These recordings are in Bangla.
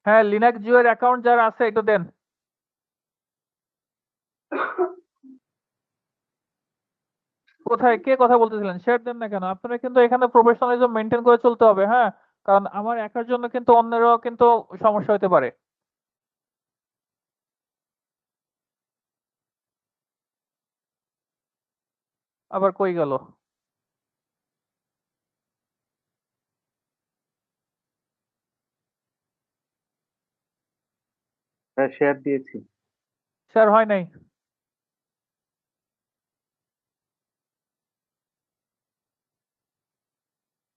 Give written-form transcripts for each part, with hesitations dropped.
হ্যাঁ, লিনাক্স জিও এর অ্যাকাউন্ট যারা আছে একটু দেন। কোথায় কে কথা বলতেছিলেন? শেয়ার দেন না কেন? আপনারা কিন্তু এখানে প্রফেশনালিজম মেনটেন করে চলতে হবে, হ্যাঁ? কারণ আমার একার জন্য কিন্তু অন্যেরও কিন্তু সমস্যা হতে পারে। আবার কই গেল? হ্যাঁ, শেয়ার দিয়েছি। শেয়ার হয় নাই।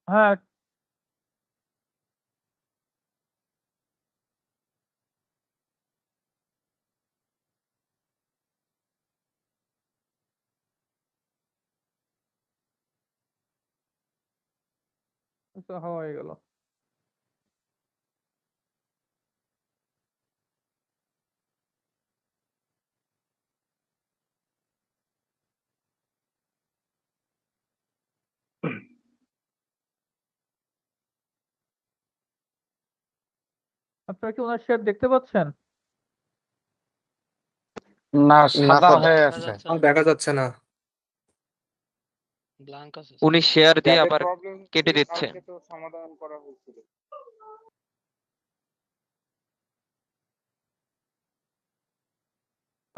হ্যাঁ, তো হয়ে গেল। আপনারা কি ওনার শেয়ার দেখতে পাচ্ছেন? না, না সাদা স্যার, হয়ে দেখা আছে। যাচ্ছে আমার না, দেখা যাচ্ছে না। ব্ল্যাঙ্ক আছে। উনি শেয়ার দিয়ে ট্যাবের আবার প্রবলেম কেটে দিচ্ছে। কালকে তো সমাধান করা হয়েছিল।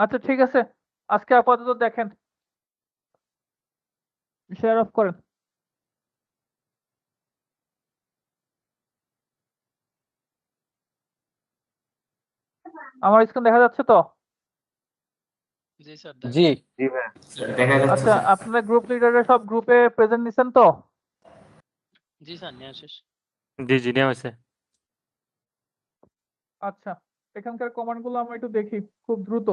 আচ্ছা ঠিক আছে, আজকে আপাতত দেখেন, শেয়ার অফ করেন। আমার স্ক্রিন দেখা যাচ্ছে তো? জি স্যার, জি দেখা জি ভাই। দেখা যাচ্ছে আচ্ছা, স্যার। আপনারা গ্রুপ লিডাররা সব গ্রুপে প্রেজেন্ট নিছেন তো? জি স্যার, নিয়ে আসিস। জি জি নেওয়া হয়েছে। আচ্ছা, এখানকার কমান্ড গুলো আমরা একটু দেখি খুব দ্রুত।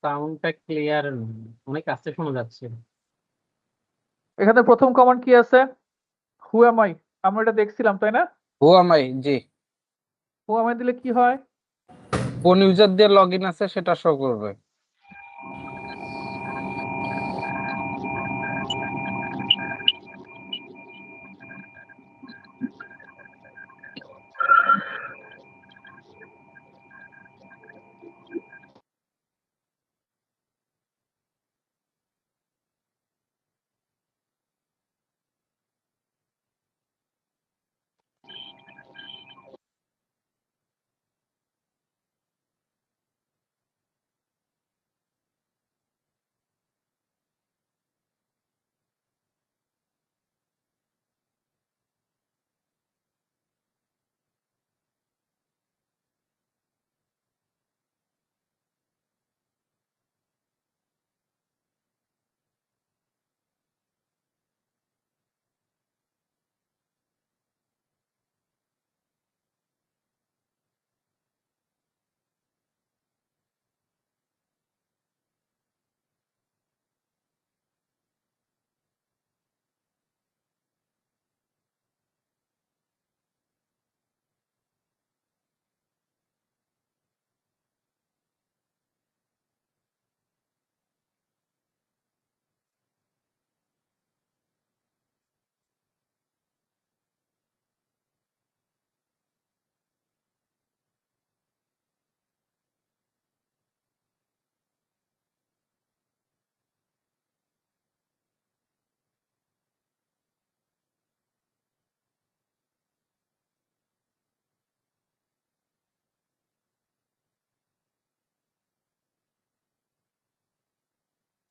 সাউন্ডটা ক্লিয়ার, অনেক আস্তে শোনা যাচ্ছে। এখানে প্রথম কমান্ড কি আছে? Who am I. আমরা এটা দেখছিলাম তাই না? Who am I, G. Who am I দিলে কি হয়? কোন ইউজার দিয়ে লগইন আছে সেটা শো করবে।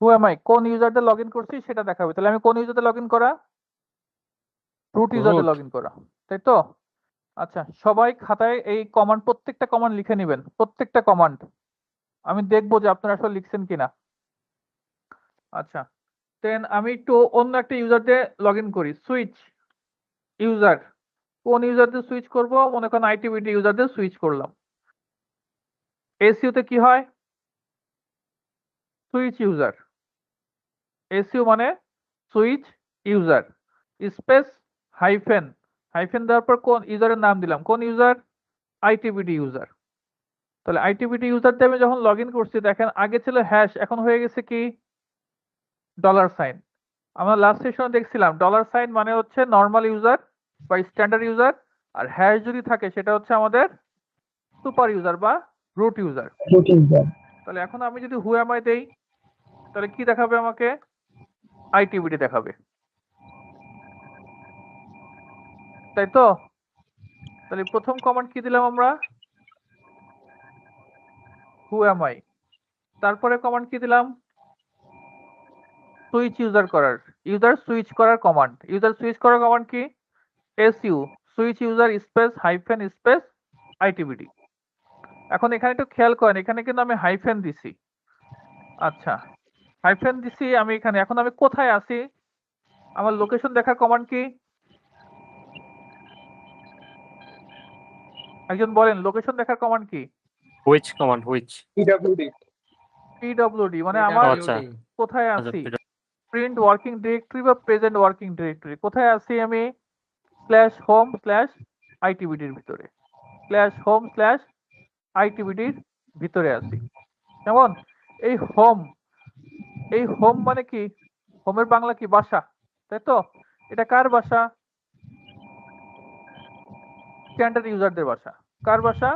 হু এম আই কোন ইউজারটা লগ ইন করছি সেটা দেখাবে। তাহলে আমি কোন ইউজারটা লগ ইন করা? রুট ইউজারটা রুট। লগ ইন করা, তাই তো? আচ্ছা, সবাই খাতায় এই কমান্ড, প্রত্যেকটা কমান্ড লিখে নেবেন, প্রত্যেকটা কমান্ড। আমি দেখবো যে আপনারা আসলে লিখছেন কিনা। আচ্ছা, দেন আমি একটু অন্য একটা ইউজার দিয়ে লগ ইন করি। সুইচ ইউজার, কোন ইউজার দিয়ে সুইচ করব? মনে করেন আইটিভিটি ইউজার দিয়ে সুইচ করলাম। এসইউ তে কি হয়? Switch user. এসইউ মানে switch user, space hyphen, hyphen দেওয়ার পর কোন ইউজারের নাম দিলাম, কোন ইউজার? আইটিভিটি ইউজার। তাহলে আইটিভিটি ইউজার দিয়ে আমি যখন লগ ইন করছি, দেখেন আগে ছিল হ্যাশ, এখন হয়ে গেছে কি? Dollar sign. আমরা লাস্ট সেশনে দেখছিলাম ডলার সাইন মানে হচ্ছে নর্মাল ইউজার, বা স্ট্যান্ডার্ড ইউজার, আর হ্যাশ যদি থাকে সেটা হচ্ছে আমাদের সুপার ইউজার বা রুট ইউজার। তাহলে এখন আমি যদি হু এম আই দেই তাহলে কি দেখাবে আমাকে? আইটিবিডি দেখাবে, তাই তো? তাহলে প্রথম কমান্ড কি দিলাম আমরা? Who am I. তারপরে কমান্ড কি দিলাম? সুইচ ইউজার করার, ইউজার সুইচ করার কমান্ড। ইউজার সুইচ করার কমান্ড কি? SU switch user space hyphen space ITBD. এখন এখানে একটু খেয়াল করেন, এখানে কিন্তু আমি হাইফেন দিছি। আচ্ছা, হাইফেন দিছি আমি এখানে। এখন আমি কোথায় আছি? আমার লোকেশন দেখার কমান্ড কি? একজন বলেন, লোকেশন দেখার কমান্ড কি? হুইচ কমান্ড হুইচ পিডব্লিউডি, মানে আমার আচ্ছা। কোথায় আচ্ছা, আছি? প্রিন্ট ওয়ার্কিং ডিরেক্টরি বা প্রেজেন্ট ওয়ার্কিং ডিরেক্টরি, কোথায় আছি আমি? স্ল্যাশ হোম স্ল্যাশ আইটিবিডির ভিতরে, স্ল্যাশ হোম স্ল্যাশ আইটিবিডির ভিতরে আছি। যেমন এই হোম, এই হোম মানে কি? হোমের বাংলা কি? বাসা, তাই তো? এটা কার বাসা? স্ট্যান্ডার্ড ইউজারদের বাসা। কার বাসা?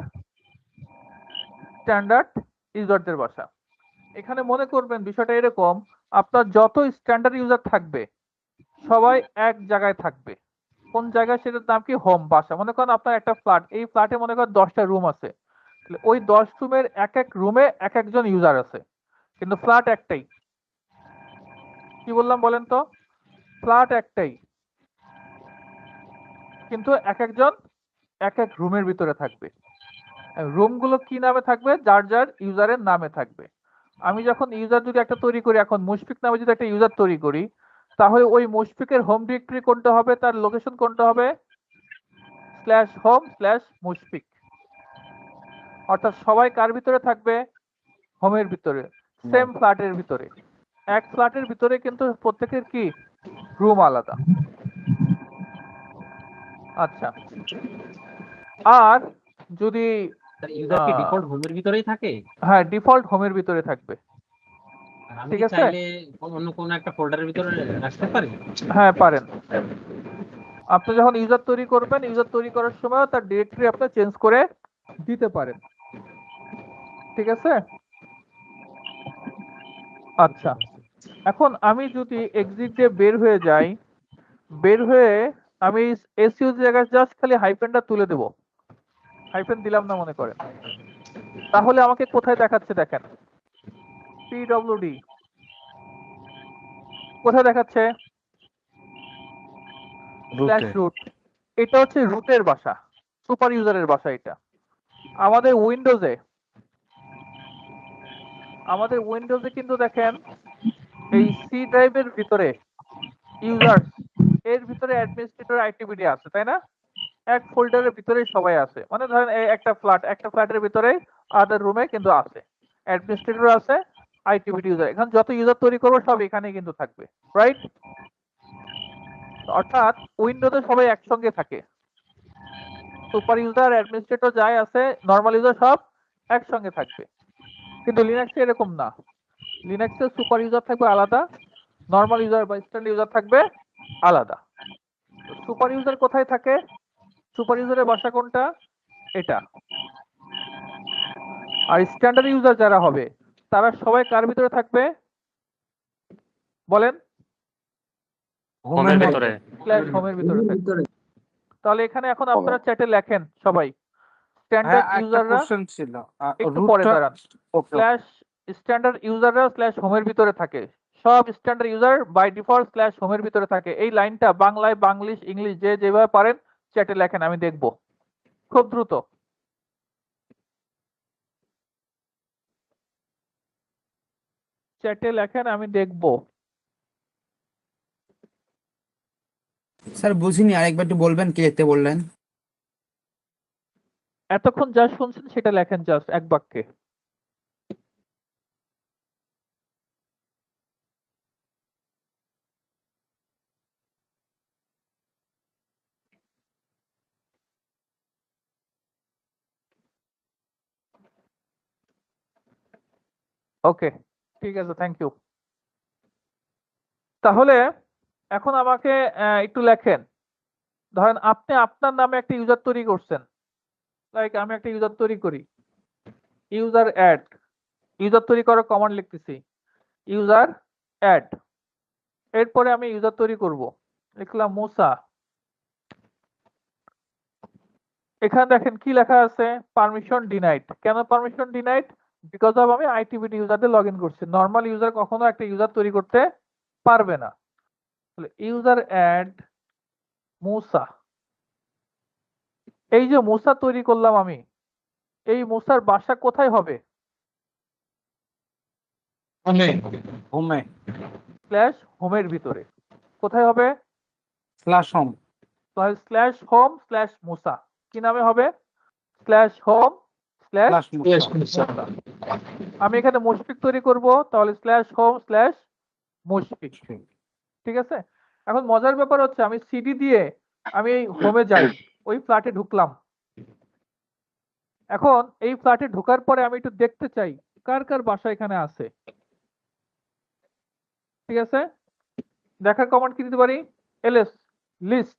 স্ট্যান্ডার্ড ইউজারদের বাসা। এখানে মনে করবেন বিষয়টা এরকম, আপনার যত স্ট্যান্ডার্ড ইউজার থাকবে সবাই এক জায়গায় থাকবে। কোন জায়গায়? সেটার নাম কি? হোম, বাসা। মনে করেন আপনার একটা ফ্ল্যাট, এই ফ্ল্যাটে মনে করেন 10টা রুম আছে, তাহলে ওই 10 রুমের এক এক রুমে এক একজন ইউজার আছে, কিন্তু ফ্ল্যাট একটাই। কি বললাম বলেন তো? ফ্ল্যাট একটাই, কিন্তু এক একজন এক এক রুমের ভিতরে থাকবে। রুমগুলো কি নামে থাকবে? যার যার ইউজারের নামে থাকবে। আমি যখন ইউজার যদি একটা তৈরি করি, এখন মুশফিক নামে যদি একটা ইউজার তৈরি করি, তাহলে ওই মুশফিকের হোম ডিরেক্টরি কোনটা হবে? তার লোকেশন কোনটা হবে? Slash home slash Mushfiq. অর্থাৎ সবাই কার ভিতরে থাকবে? হোমের ভিতরে, সেম ফ্ল্যাটের ভিতরে। এক ফ্ল্যাটের ভিতরে কিন্তু প্রত্যেকের কি? রুম আলাদা। আচ্ছা, আর যদি ইউজার কি আহ, ডিফল্ট হোমের ভিতরেই থাকে? হ্যাঁ, ডিফল্ট হোমের ভিতরে থাকবে। আর আমি ঠিক কি আছে? চাইলে অন্য কোনো একটা ফোল্ডারের ভিতরে রাখতে পারি? হ্যাঁ, পারেন। আপনি যখন ইউজার তৈরি করবেন, ইউজার তৈরি করার সময় তার ডিরেক্টরি আপনি চেঞ্জ করে দিতে পারেন। ঠিক আছে? আচ্ছা, এখন আমি যদি এক্সিট দিয়ে বের হয়ে যাই, বের হয়ে আমি এসইউ জায়গায় জাস্ট খালি হাইফেনটা তুলে দেব, হাইফেন দিলাম না মনে করেন, তাহলে আমাকে কোথায় দেখাচ্ছে দেখেন? পিডব্লিউডি কোথায় দেখাচ্ছে? Slash root. এটা হচ্ছে রুটের বাসা, সুপার ইউজারের বাসা এটা। আমাদের উইন্ডোজে, আমাদের উইন্ডোজে কিন্তু দেখেন এই সি ড্রাইভের ভিতরে ইউজার, এর ভিতরে অ্যাডমিনিস্ট্রেটর আইটিবিডি আছে, তাই না? এক ফোল্ডারের ভিতরে সবাই আছে, মানে ধরেন এই একটা ফ্ল্যাট, একটা ফ্ল্যাটের ভিতরে আদার রুমে কিন্তু আছে অ্যাডমিনিস্ট্রেটর আছে, আইটিবিডি ইউজার। এখন যত ইউজার তৈরি করবো সব এখানে কিন্তু থাকবে, রাইট? অর্থাৎ উইন্ডোতে সবাই একসঙ্গে থাকে, সুপার ইউজার অ্যাডমিনিস্ট্রেটর যাই আছে নরমাল ইউজার সব একসঙ্গে থাকবে। কিন্তু লিনাক্সে এরকম না, লিনাক্সে সুপার ইউজার থাকবে আলাদা, নরমাল ইউজার বা স্ট্যান্ডার্ড ইউজার থাকবে আলাদা। সুপার ইউজার কোথায় থাকে? সুপার ইউজারের বাসা কোনটা? এটা। আর স্ট্যান্ডার্ড ইউজার যারা হবে তারা সবাই কার ভিতরে থাকবে বলেন? হোমের ভিতরে স্ল্যাশ হোমের ভিতরে থাকবে। তাহলে এখানে এখন আপনারা চ্যাটে লেখেন সবাই, স্ট্যান্ডার্ড একটা ইউজাররা, কোশ্চেন ছিল একটু পরে রুটটা দাঁড়ান, স্ল্যাশ স্ট্যান্ডার্ড ইউজাররা স্ল্যাশ হোমের ভিতরে থাকে, সব standard user by default slash হোমের ভিতরে থাকে। এই লাইনটা বাংলায়, বাংলিশ, ইংলিশ যে যেভাবে পারেন চ্যাটে লেখেন, আমি দেখব খুব দ্রুত। চ্যাটে লেখেন, আমি দেখব। স্যার বুঝিনি, আরেকবার একটু বলবেন, কি লিখতে বললেন? এতক্ষণ যা শুনছেন সেটা লেখেন জাস্ট এক বাক্যে। ওকে, ঠিক আছে, থ্যাংক ইউ। তাহলে এখন আমাকে একটু লেখেন, ধরেন আপনি আপনার নামে একটা ইউজার তৈরি করছেন, লাইক আমি একটা ইউজার তৈরি করি, ইউজার অ্যাড, ইউজার তৈরি করার কমান্ড লিখতেছি ইউজার অ্যাড, এরপরে আমি ইউজার তৈরি করব, লিখলাম মুসা। এখানে দেখেন কি লেখা আছে, পারমিশন ডিনাইড। কেন পারমিশন ডিনাইড? বিকজ অফ আমি আইটিবিটি ইউজার দিয়ে লগ ইন করছি। নর্মাল ইউজার কখনো একটা ইউজার তৈরি করতে পারবে না। তাহলে ইউজার অ্যাড মুসা, এই যে মুসা তৈরি করলাম আমি, এই মুসার বাসা কোথায় হবে? হোমে স্ল্যাশ হোমের ভিতরে। কোথায় হবে? Slash home slash home slash Musa. কি নামে হবে? Slash home slash slash Musa. আমি এখানে মুশফিক তৈরি করব, তাহলে স্ল্যাশ হোম স্ল্যাশ মুশফিক। ঠিক আছে। এখন মজার ব্যাপার হচ্ছে আমি সিডি দিয়ে আমি এই হোমে যাই, ওই ফ্ল্যাটে ঢুকলাম। এখন এই ফ্ল্যাটে ঢোকার পরে আমি একটু দেখতে চাই কার কার বাসা এখানে আছে। ঠিক আছে, দেখার কমান্ড কি দিতে পারি? LS list.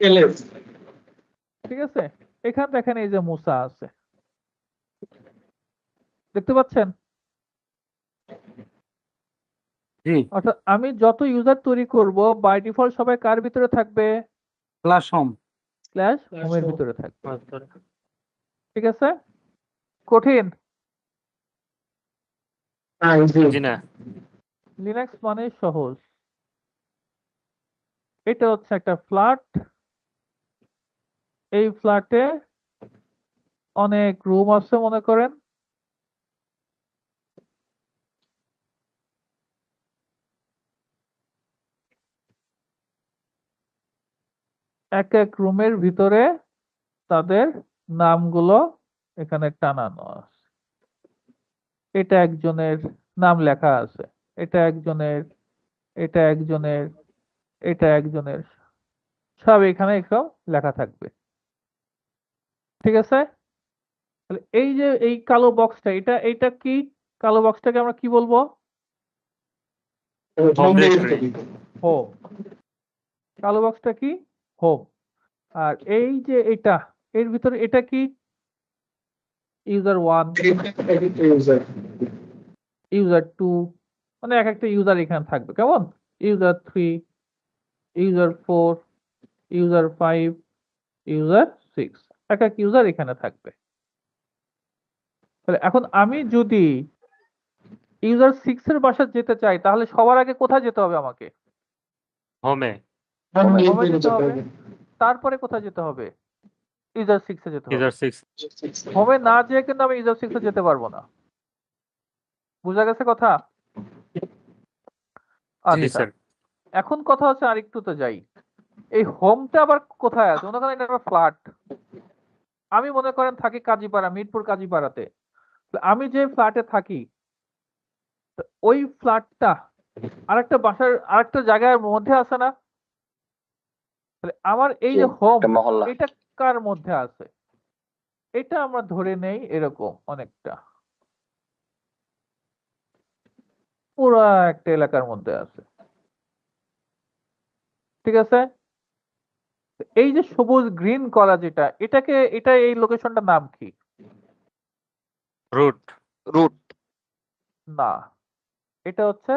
ঠিক আছে, এখানে দেখেন এই যে মুসা আছে, দেখতে পাচ্ছেন? জি অর্থাৎ আমি যত ইউজার তৈরি করব বাই ডিফল্ট সবাই কার ভিতরে থাকবে? স্ল্যাশ হোম স্ল্যাশ হোমের ভিতরে থাকবে। ঠিক আছে, কঠিন? জি না। লিনাক্স মানে সহজ। এটা হচ্ছে একটা ফ্ল্যাট, এই ফ্ল্যাটে অনেক রুম আছে মনে করেন। এক এক রুমের ভিতরে তাদের নামগুলো এখানে টানানো আছে। এটা একজনের নাম লেখা আছে, এটা একজনের, এটা একজনের, এটা একজনের, সব এখানে সব লেখা থাকবে। ঠিক আছে, তাহলে এই যে এই কালো বক্সটা, এটা কি? কালো বক্সটাকে আমরা কি বলবো? Home directory. হোম। কালো বক্সটা কি? হোম। আর এই যে এটা, এর ভিতরে এটা কি? ইউজার 1, ইউজার 2, মানে এক একটা ইউজার এখানে থাকবে। কেমন? ইউজার 3, ইউজার 4, ইউজার 5, ইউজার 6, এক এক ইউজার এখানে থাকবে। তাহলে এখন আমি যদি ইউজার 6 এর বাসায় যেতে চাই তাহলে সবার আগে কোথায় যেতে হবে আমাকে? হোমে। হোমে যেতে হবে। তারপরে কোথায় যেতে হবে? ইউজার 6 এ যেতে হবে। ইউজার 6। হোমে না যেয়ে কিন্তু আমি ইউজার 6 এ যেতে পারবো না। বুঝা গেছে কথা? জি আচ্ছা, স্যার। এখন কথা হচ্ছে আরেকটুতে যাই। এই হোমটা আবার কোথায় আছে? মনে করেন এটা একটা ফ্ল্যাট, আমি মনে করেন থাকি কাজীপাড়া, মিরপুর কাজীপাড়াতে। আমি যে ফ্ল্যাটে থাকি ওই ফ্ল্যাটটা আরেকটা বাসার আরেকটা জায়গার মধ্যে আছে না? তাহলে আমার এই যে হোম, এটা কার মধ্যে আছে? এটা আমরা ধরে নেই এরকম অনেকটা পুরো একটা এলাকার মধ্যে আছে। ঠিক আছে, এই যে সবুজ গ্রিন করা যেটা, এটা এই লোকেশনটার নাম কি? রুট। না, এটা হচ্ছে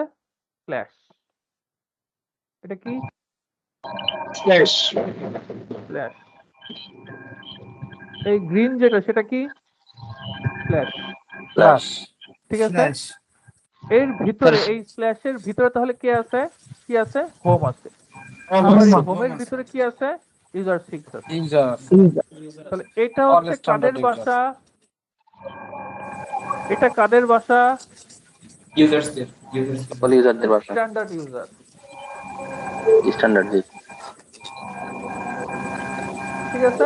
স্ল্যাশ। এটা কি? স্ল্যাশ। এই গ্রিন যেটা সেটা কি? স্ল্যাশ। ঠিক আছে, স্ল্যাশ এর ভিতরে এই স্ল্যাশের ভিতরে তাহলে কে আছে? কি আছে? হোম আছে। আবার এই হোমের ভিতরে কি আছে? ইউজার 6 আছে। ইউজার তাহলে এটা হচ্ছে কাদের বাসা? এটা কাদের বাসা? সকল ইউজারদের বাসা স্ট্যান্ডার্ড ইউজার। স্ট্যান্ডার্ড জি। ঠিক আছে,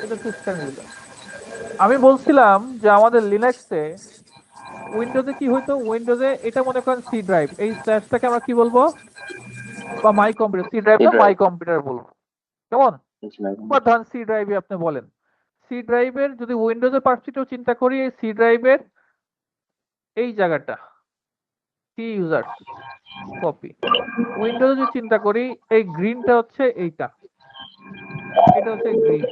এটা হচ্ছে স্ট্যান্ডার্ড ইউজার। আমি বলছিলাম যে আমাদের লিনাক্সে উইন্ডোজে কি হইতো? উইন্ডোজে এটা মনে করেন সি ড্রাইভ, এই স্ল্যাশটাকে আমরা কি বলবো? বা মাই কম্পিউটার, সি ড্রাইভটা মাই কম্পিউটার বলবো। কেমন? বা ধরেন সি ড্রাইভে আপনি বলেন। সি ড্রাইভের যদি উইন্ডোজের পার্সপেক্টিভ চিন্তা করি, এই সি ড্রাইভের এই জায়গাটা সি ইউজার কপি। উইন্ডোজে যদি চিন্তা করি এই গ্রিনটা হচ্ছে এইটা, এটা হচ্ছে গ্রিড।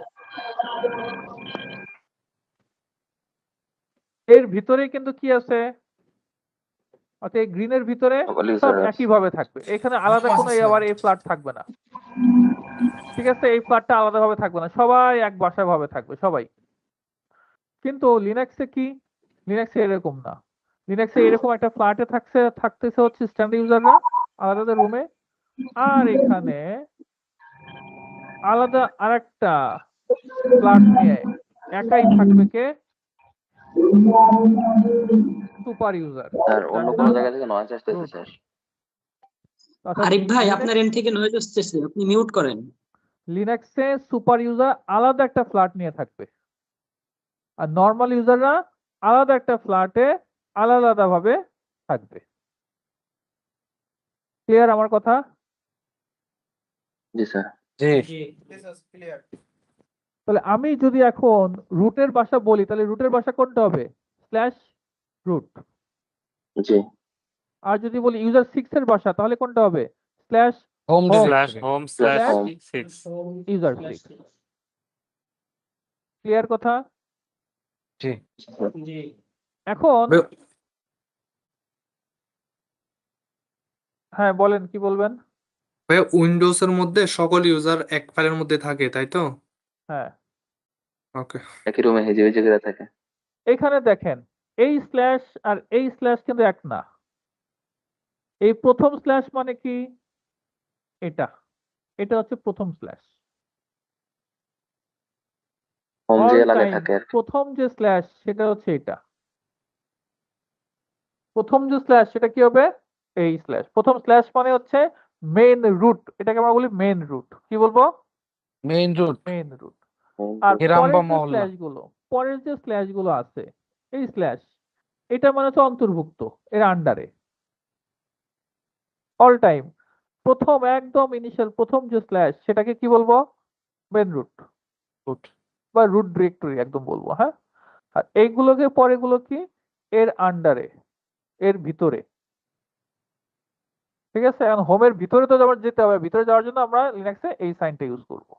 এর ভিতরে কিন্তু কি আছে, অর্থাৎ এই গ্রিনের ভিতরে সকল সব ইউজার একই ভাবে থাকবে, এখানে আলাদা কোনো আবার এই ফ্ল্যাট থাকবে না। ঠিক আছে, এই ফ্ল্যাটটা আলাদা ভাবে থাকবে না, সবাই এক বাসায় ভাবে থাকবে সবাই। কিন্তু লিনাক্সে কি, লিনাক্সে এরকম না। লিনাক্সে এরকম একটা ফ্ল্যাটে থাকতেছে হচ্ছে স্ট্যান্ডার্ড ইউজাররা আলাদা রুমে, আর এখানে আলাদা আরেকটা ফ্ল্যাট নিয়ে একাই থাকবে কে, সুপার ইউজার। স্যার অন্য কোনো জায়গা থেকে নয়েজ আসতেছে স্যার। আরিফ ভাই আপনার এন্ড থেকে নয়েজ আসতেছে, আপনি মিউট করেন। লিনাক্সে সুপার ইউজার আলাদা একটা ফ্ল্যাট নিয়ে থাকবে, আর নর্মাল ইউজাররা আলাদা একটা ফ্ল্যাটে আলাদা ভাবে থাকবে। ক্লিয়ার আমার কথা? জি স্যার। জি তাহলে আমি যদি এখন রুটের ভাষা বলি, তাহলে রুটের ভাষা কোনটা হবে? Slash root. জি আর যদি বলি ইউজার 6 এর ভাষা, তাহলে কোনটা হবে? Slash home slash home slash home. 6 user 6। Clear কথা? জি এখন হ্যাঁ বলেন, কি বলবেন? ভাই উইন্ডোজ এর মধ্যে সকল ইউজার এক ফাইলের মধ্যে থাকে তাই তো? হ্যাঁ, ওকে। একই রুমে হেজে হেজে করে থাকে। এখানে দেখেন এই স্ল্যাশ আর এই স্ল্যাশ কিন্তু এক না। এই প্রথম স্ল্যাশ মানে কি, এটা এটা হচ্ছে প্রথম স্ল্যাশ। হোম যে অল লাগে টাইম থাকে আর কি। প্রথম যে স্ল্যাশ সেটা হচ্ছে এটা। প্রথম যে স্ল্যাশ সেটা কি হবে? এই স্ল্যাশ। প্রথম স্ল্যাশ মানে হচ্ছে মেইন রুট, এটাকে আমরা বলি মেইন রুট। কি বলবো? Main root main root. Home আর গ্রাম বা পরের যে মহল্লা। স্ল্যাশ গুলো, পরের যে স্ল্যাশ গুলো আছে, এই স্ল্যাশ এটা মানে হচ্ছে অন্তর্ভুক্ত, এর আন্ডারে। অল টাইম প্রথম একদম ইনিশিয়াল প্রথম যে স্ল্যাশ সেটাকে কি বলবো? মেইন রুট বা রুট ডিরেক্টরি একদম বলবো। হ্যাঁ, আর এইগুলোকে পরেগুলো কি, এর আন্ডারে, এর ভিতরে। ঠিক আছে, এখন হোমের ভিতরে তো আবার যেতে হবে, ভিতরে যাওয়ার জন্য আমরা লিনাক্সে এই সাইনটা ইউজ করব।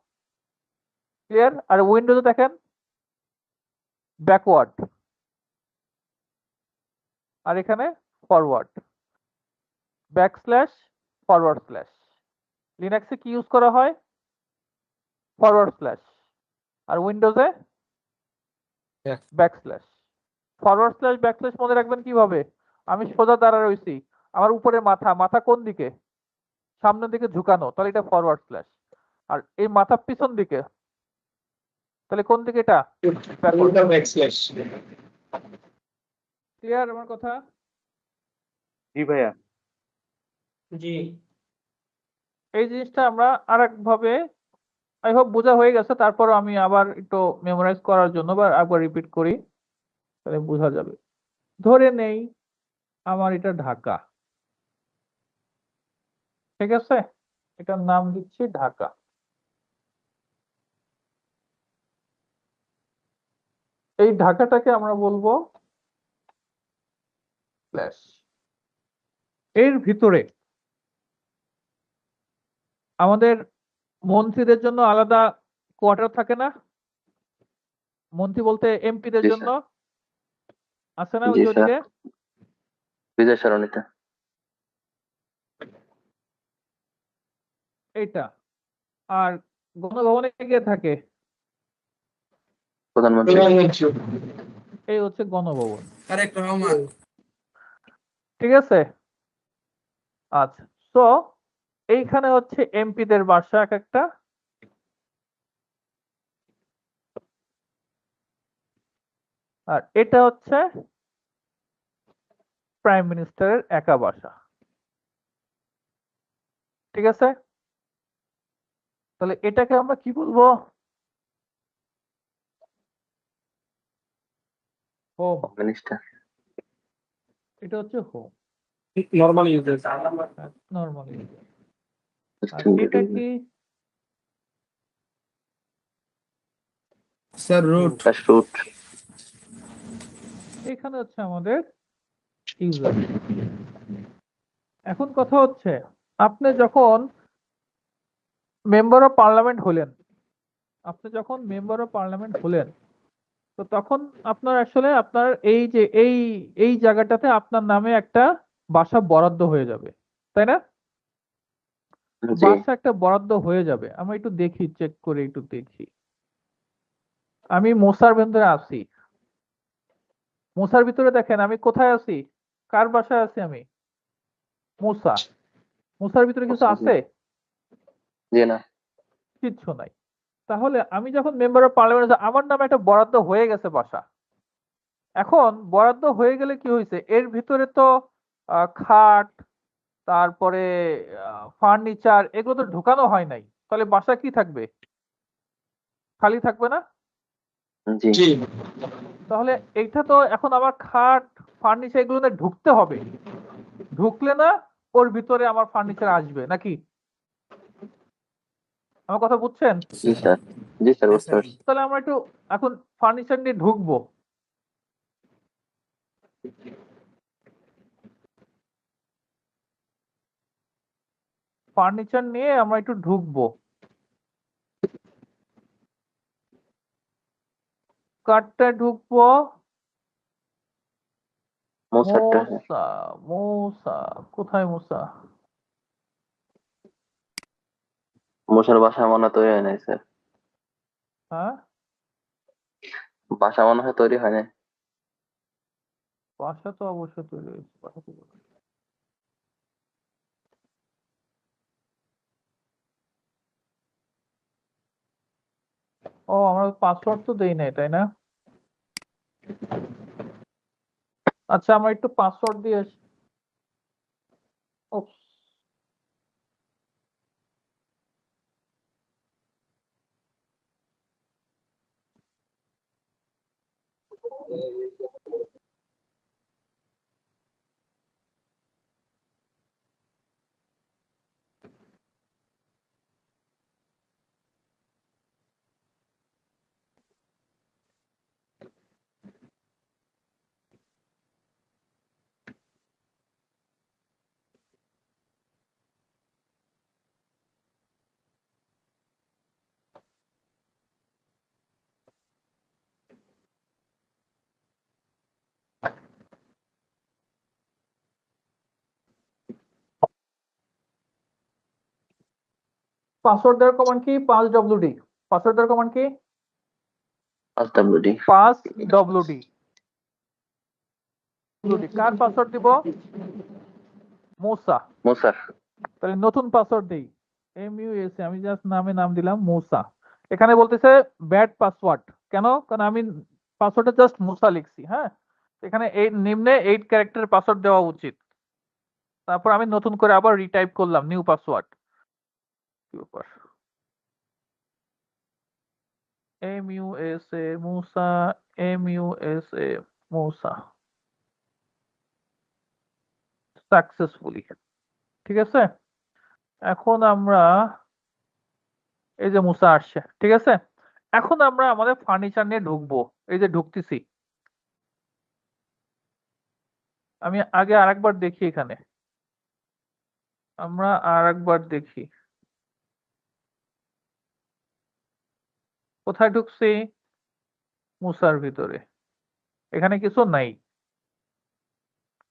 ক্লিয়ার? আর উইন্ডোজে দেখেন ব্যাকওয়ার্ড, আর এখানে ফরওয়ার্ড, ব্যাকস্ল্যাশ, ফরওয়ার্ড স্ল্যাশ। লিনাক্সে কি ইউজ করা হয়? Forward slash. আর উইন্ডোজে Back. Backslash. Forward slash backslash মনে রাখবেন কিভাবে? আমি সোজা দাঁড়া রইছি, আমার উপরে মাথা, মাথা কোন দিকে? সামনের দিকে ঝুঁকানো, তাহলে এটা ফরওয়ার্ড স্ল্যাশ। আর এই মাথা পিছন দিকে, তাহলে কোন দিকে এটা? ক্লিয়ার আমার কথা? জি ভাইয়া। জি এই জিনিসটা আমরা আরেক ভাবে, আই হোপ বোঝা হয়ে গেছে, তারপর আমি আবার একটু মেমোরাইজ করার জন্য বা একবার রিপিট করি, তাহলে বোঝা যাবে। ধরে নেই আমার এটা ঢাকা, ঠিক আছে, এটার নাম দিচ্ছি ঢাকা। এই ঢাকাটাকে আমরা বলবো স্ল্যাশ। এর ভিতরে আমাদের মন্ত্রীদের জন্য আলাদা কোয়ার্টার থাকে না? মন্ত্রী বলতে এমপিদের জি, জন্য আছে না জি, ওই স্যার। ওদিকে? বিজয় সরণিতে। এইটা। আর গণভবনে গিয়ে থাকে, প্রধানমন্ত্রী। এই হচ্ছে গণভবন। তারেক রহমান। ঠিক আছে, আচ্ছা। তো এইখানে হচ্ছে এমপিদের বাসা এক একটা, আর এটা হচ্ছে প্রাইম মিনিস্টারের একা বাসা। ঠিক আছে, তাহলে এটাকে আমরা কি বলবো? হোম। মিনিস্টার। এটা হচ্ছে হোম, নরমাল ইউজার। নরমালি। আর Standard এটা user. কি? Sir root. Slash root. এখানে হচ্ছে আমাদের ইউজার। এখন কথা হচ্ছে, আপনি যখন মেম্বার অফ পার্লামেন্ট হলেন, আপনি যখন মেম্বার অফ পার্লামেন্ট হলেন, তো তখন আপনার আসলে আপনার এই যে এই জায়গাটাতে আপনার নামে একটা বাসা বরাদ্দ হয়ে যাবে, তাই না? জি বাসা একটা বরাদ্দ হয়ে যাবে। আমরা একটু দেখি, চেক করে একটু দেখি। আমি মোসার ভিতরে আছি। মোসার ভিতরে দেখেন আমি কোথায় আছি, কার বাসায় আছি আমি? মুসা। মুসার ভিতরে কিছু মুসা, জি। আছে? জি না। কিচ্ছু নাই। তাহলে আমি যখন মেম্বার অফ পার্লামেন্ট, আমার নামে একটা বরাদ্দ হয়ে গেছে বাসা। এখন বরাদ্দ হয়ে গেলে কি হয়েছে, এর ভিতরে তো খাট, তারপরে ফার্নিচার, এগুলো তো ঢুকানো হয় নাই। তাহলে বাসা কি থাকবে? খালি থাকবে না? জি জি তাহলে এইটা তো এখন আমার খাট, ফার্নিচার এগুলো না ঢুকতে হবে। ঢুকলে না ওর ভিতরে আমার ফার্নিচার আসবে নাকি? আমার কথা বুঝছেন? জি স্যার, জি স্যার, বুঝতে পারছি। তাহলে আমরা একটু এখন ফার্নিচার নিয়ে ঢুকবো। ফার্নিচার নিয়ে আমরা একটু ঢুকবো। কাঠটায় ঢুকবো। মোসারটা মোসা, মোসা, কোথায় মোসা? মোসার বাসা মনে হয় তৈরি হয় নাই স্যার। হ্যাঁ, বাসা মনে হয় তৈরি হয় নাই। বাসা তো অবশ্যই তৈরি হয়েছে। বাসা তৈরি হয়েছে। ও, আমরা পাসওয়ার্ড তো দেই নাই, তাই না? আচ্ছা, আমরা একটু পাসওয়ার্ড দিয়ে আসি। Oops. পাসওয়ার্ড দেওয়ার কমান্ড কি? 5WD। পাসওয়ার্ড দেওয়ার কমান্ড কি? 5WD। 5WD। কার পাসওয়ার্ড দিব? মুসা। মোসার। তাহলে নতুন পাসওয়ার্ড দেই। MUSA, আমি জাস্ট নাম দিলাম মুসা। এখানে বলতেছে ব্যাড পাসওয়ার্ড। কেন? কারণ আমি পাসওয়ার্ডে জাস্ট মুসা লিখছি। হ্যাঁ, এখানে এই নিম্নে 8 ক্যারেক্টারের পাসওয়ার্ড দেওয়া উচিত। তারপর আমি নতুন করে আবার রিটাইপ করলাম নিউ পাসওয়ার্ড। MUSA মুসা, MUSA মুসা, সাকসেসফুলি। ঠিক আছে, এখন আমরা এই যে মুসা আসছে। ঠিক আছে, এখন আমরা আমাদের ফার্নিচার নিয়ে ঢুকবো। এই যে ঢুকতেছি। আমি আগে আরেকবার দেখি, এখানে আমরা আরেকবার দেখি কোথায় ঢুকছি। মুসার ভিতরে এখানে কিছু নাই।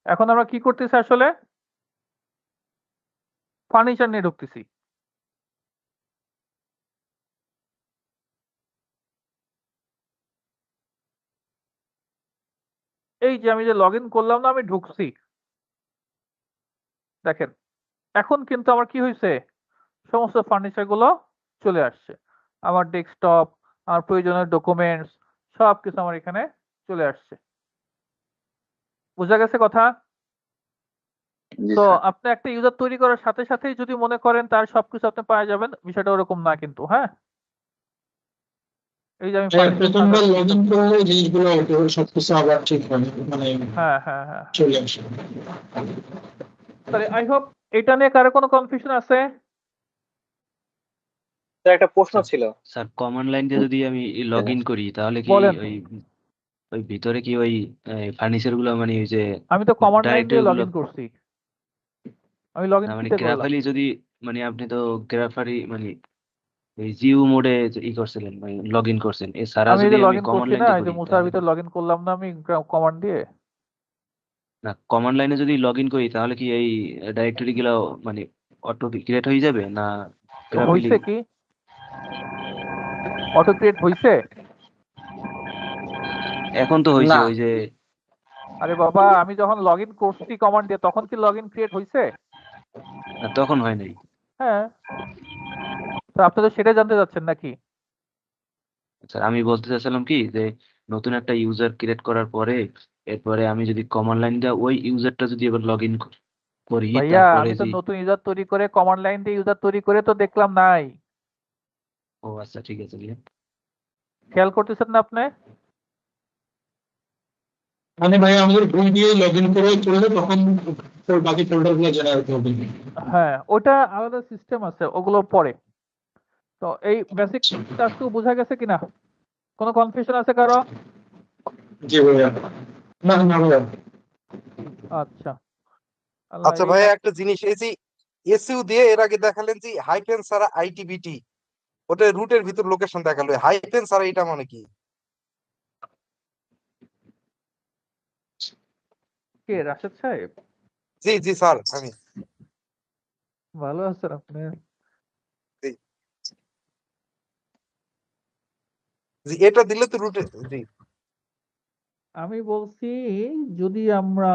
এখন আমরা কি করতেছি, আসলে ফার্নিচার নিয়ে ঢুকতেছি। এই যে আমি যে লগ ইন করলাম না, আমি ঢুকছি। দেখেন, এখন কিন্তু আমার কি হয়েছে, সমস্ত ফার্নিচার গুলো চলে আসছে। আমার ডেস্কটপ, আমার প্রয়োজনীয় ডকুমেন্টস সবকিছু আমার এখানে চলে আসছে। বোঝা গেছে কথা? জি তো স্যার। আপনি একটা ইউজার তৈরি করার সাথে সাথেই যদি মনে করেন তার সবকিছু আপনি পাওয়া যাবেন, বিষয়টা ওরকম না কিন্তু। হ্যাঁ, এই যে আমি প্রথমবার লগ ইন করলে জিনিসগুলো সবকিছু আবার ঠিক হয়, মানে হ্যাঁ হ্যাঁ হ্যাঁ, চলে আসে। তাহলে আই হোপ এটা নিয়ে কারো কোনো কনফিউশন আছে? একটা প্রশ্ন ছিল। স্যার কমান্ড লাইন দিয়ে যদি আমি লগ ইন করি তাহলে কি বলেন। ওই ওই ভিতরে কি ওই ফার্নিচার গুলো মানে ওই যে আমি তো কমান্ড লাইন দিয়ে ডাইরেক্টরি লগ গুলো ইন করছি। আমি লগ ইন না মানে কিতে করলাম। গ্রাফালি যদি মানে আপনি তো গ্রাফারি মানে ওই জিও মোডে ই করছিলেন লগ ইন করছেন এছাড়া আমি এই যদি যে লগ আমি ইন কমান্ড করছি লাইন না, দিয়ে এই যে করি মুসার তাহলে ভিতর লগ ইন করলাম না আমি কমান্ড দিয়ে। না কমান্ড লাইনে যদি লগ ইন করি তাহলে কি এই ডাইরেক্টরি গুলো মানে অটো ক্রিয়েট হয়ে যাবে না গ্রাফিলি? হইছে কি অটো ক্রিয়েট হইছে? এখন তো হয়েছে না ওই যে আরে বাবা, আমি যখন লগ ইন করছি কমান্ড দিয়ে তখন কি লগ ইন ক্রিয়েট হইছে? না, তখন হয় নাই। হ্যাঁ, তো আপনি তো সেটাই জানতে চাচ্ছেন নাকি? আচ্ছা আমি বলতে চাচ্ছিলাম কি যে নতুন একটা ইউজার ক্রিয়েট করার পরে এরপরে আমি যদি কমান্ড লাইন দিয়ে ওই ইউজারটা যদি এবার লগ ইন করি ভাইয়া তারপরে আমি তো যে নতুন ইউজার তৈরি করে কমান্ড লাইন দিয়ে ইউজার তৈরি করে তো দেখলাম নাই। ও আচ্ছা ঠিক আছে দিয়ে খেয়াল করতেছেন না আপনি? মানে ভাই আমাদের বই দিয়ে লগ ইন করে করলে তখন তোর বাকি ফোল্ডার গুলো জেনারেট হবে। হ্যাঁ, ওটা আলাদা সিস্টেম আছে, ওগুলো পরে। তো এই বেসিক টাস্কটুকু বোঝা গেছে কিনা? কোনো কনফিউশন আছে কারো? জি ভাইয়া। না না ভাইয়া। আচ্ছা, আল্লাহ আচ্ছা এই ভাইয়া একটা জিনিস, এই যে এসইউ দিয়ে এর আগে দেখালেন যে হাইফেন ছাড়া আইটিবিটি, ওটা রুটের ভিতর লোকেশন দেখালো, হাইফেন ছাড়া এটা মানে কি? কে রাশেদ সাহেব? জি জি স্যার, আমি ভালো আছেন আপনি? জি জি, এটা দিলে তো রুটে। জি আমি বলছি যদি আমরা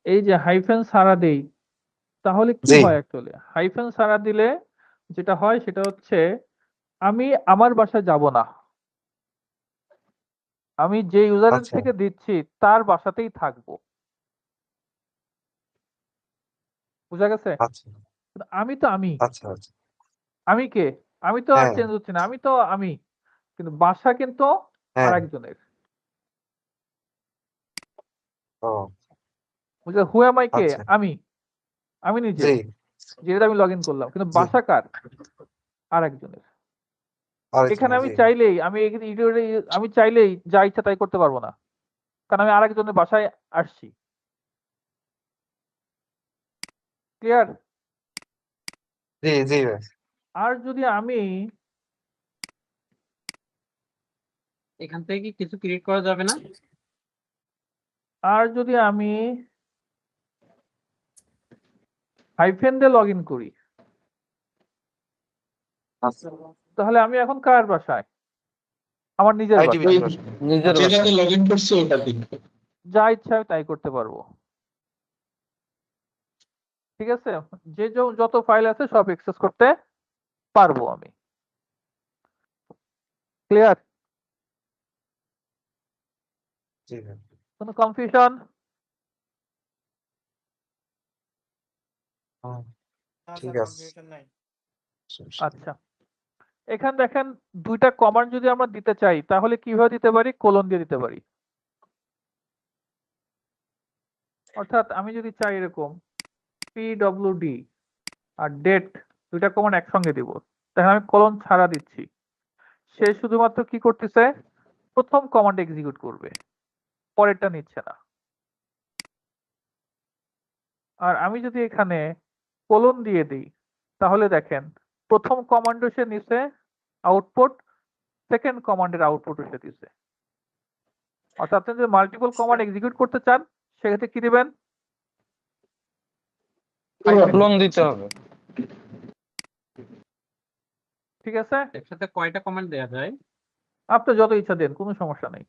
এই যে হাইফেন ছাড়া দেই তাহলে কি জি হয়? অ্যাকচুয়ালি হাইফেন ছাড়া দিলে যেটা হয় সেটা হচ্ছে আমি আমার বাসায় যাব না, আমি যে ইউজারের আচ্ছা থেকে দিচ্ছি তার বাসাতেই থাকবো। বুঝা গেছে? আচ্ছা কিন্তু আমি তো আমি, আচ্ছা আচ্ছা আমি কে? আমি তো আর হ্যাঁ চেঞ্জ হচ্ছে না, আমি তো আমি, কিন্তু বাসা কিন্তু হ্যাঁ আরেকজনের। ও বুঝলে? Who am I K? আচ্ছা আমি, আমি নিজে জি যেটা আমি লগ ইন করলাম, কিন্তু জি বাসা কার? আরেকজনের। এখানে আরেকজনের আমি জি চাইলেই আমি চাইলেই যা ইচ্ছা তাই করতে পারবো না, কারণ আমি আরেকজনের বাসায় আসছি। ক্লিয়ার? জি জি ভাই আর যদি আমি এখান থেকে কি কিছু ক্রিয়েট করা যাবে না? আর যদি আমি হাইফেন দিয়ে লগ ইন করি আচ্ছা তাহলে আমি এখন কার বাসায়? আমার নিজের আইটিবিটি বাসায়। নিজের যেটাতে বাসায়। লগ ইন করছে ওটাতে। যা ইচ্ছা আমি তাই করতে পারবো। ঠিক আছে? যত ফাইল আছে সব অ্যাক্সেস করতে পারবো আমি। ক্লিয়ার? জি ভাই কোনো কনফিউশন? হুম, ঠিক আছে আচ্ছা, এখানে দেখেন দুইটা কমান্ড যদি আমরা দিতে চাই তাহলে কিভাবে দিতে পারি? কোলন দিয়ে দিতে পারি। অর্থাৎ আমি যদি চাই এরকম pwd আর ডেট দুইটা কমান্ড একসঙ্গে দিব, তাহলে আমি কোলন ছাড়া দিচ্ছি, সে শুধুমাত্র কি করতেছে? প্রথম কমান্ড এক্সিকিউট করবে, পরেরটা নিচ্ছে না। আর আমি যদি এখানে কোলন দিয়ে দিই তাহলে দেখেন প্রথম কমান্ডও সে নিছে আউটপুট, সেকেন্ড কমান্ডের আউটপুট সে দিছে। অর্থাৎ আপনি যদি মাল্টিপল কমান্ড এক্সিকিউট করতে চান সেক্ষেত্রে কি দিবেন? ক্লোন দিতে হবে। ঠিক আছে? একসাথে কয়টা কমান্ড দেয়া যায়? আপনি যত ইচ্ছা দেন, কোনো সমস্যা নেই।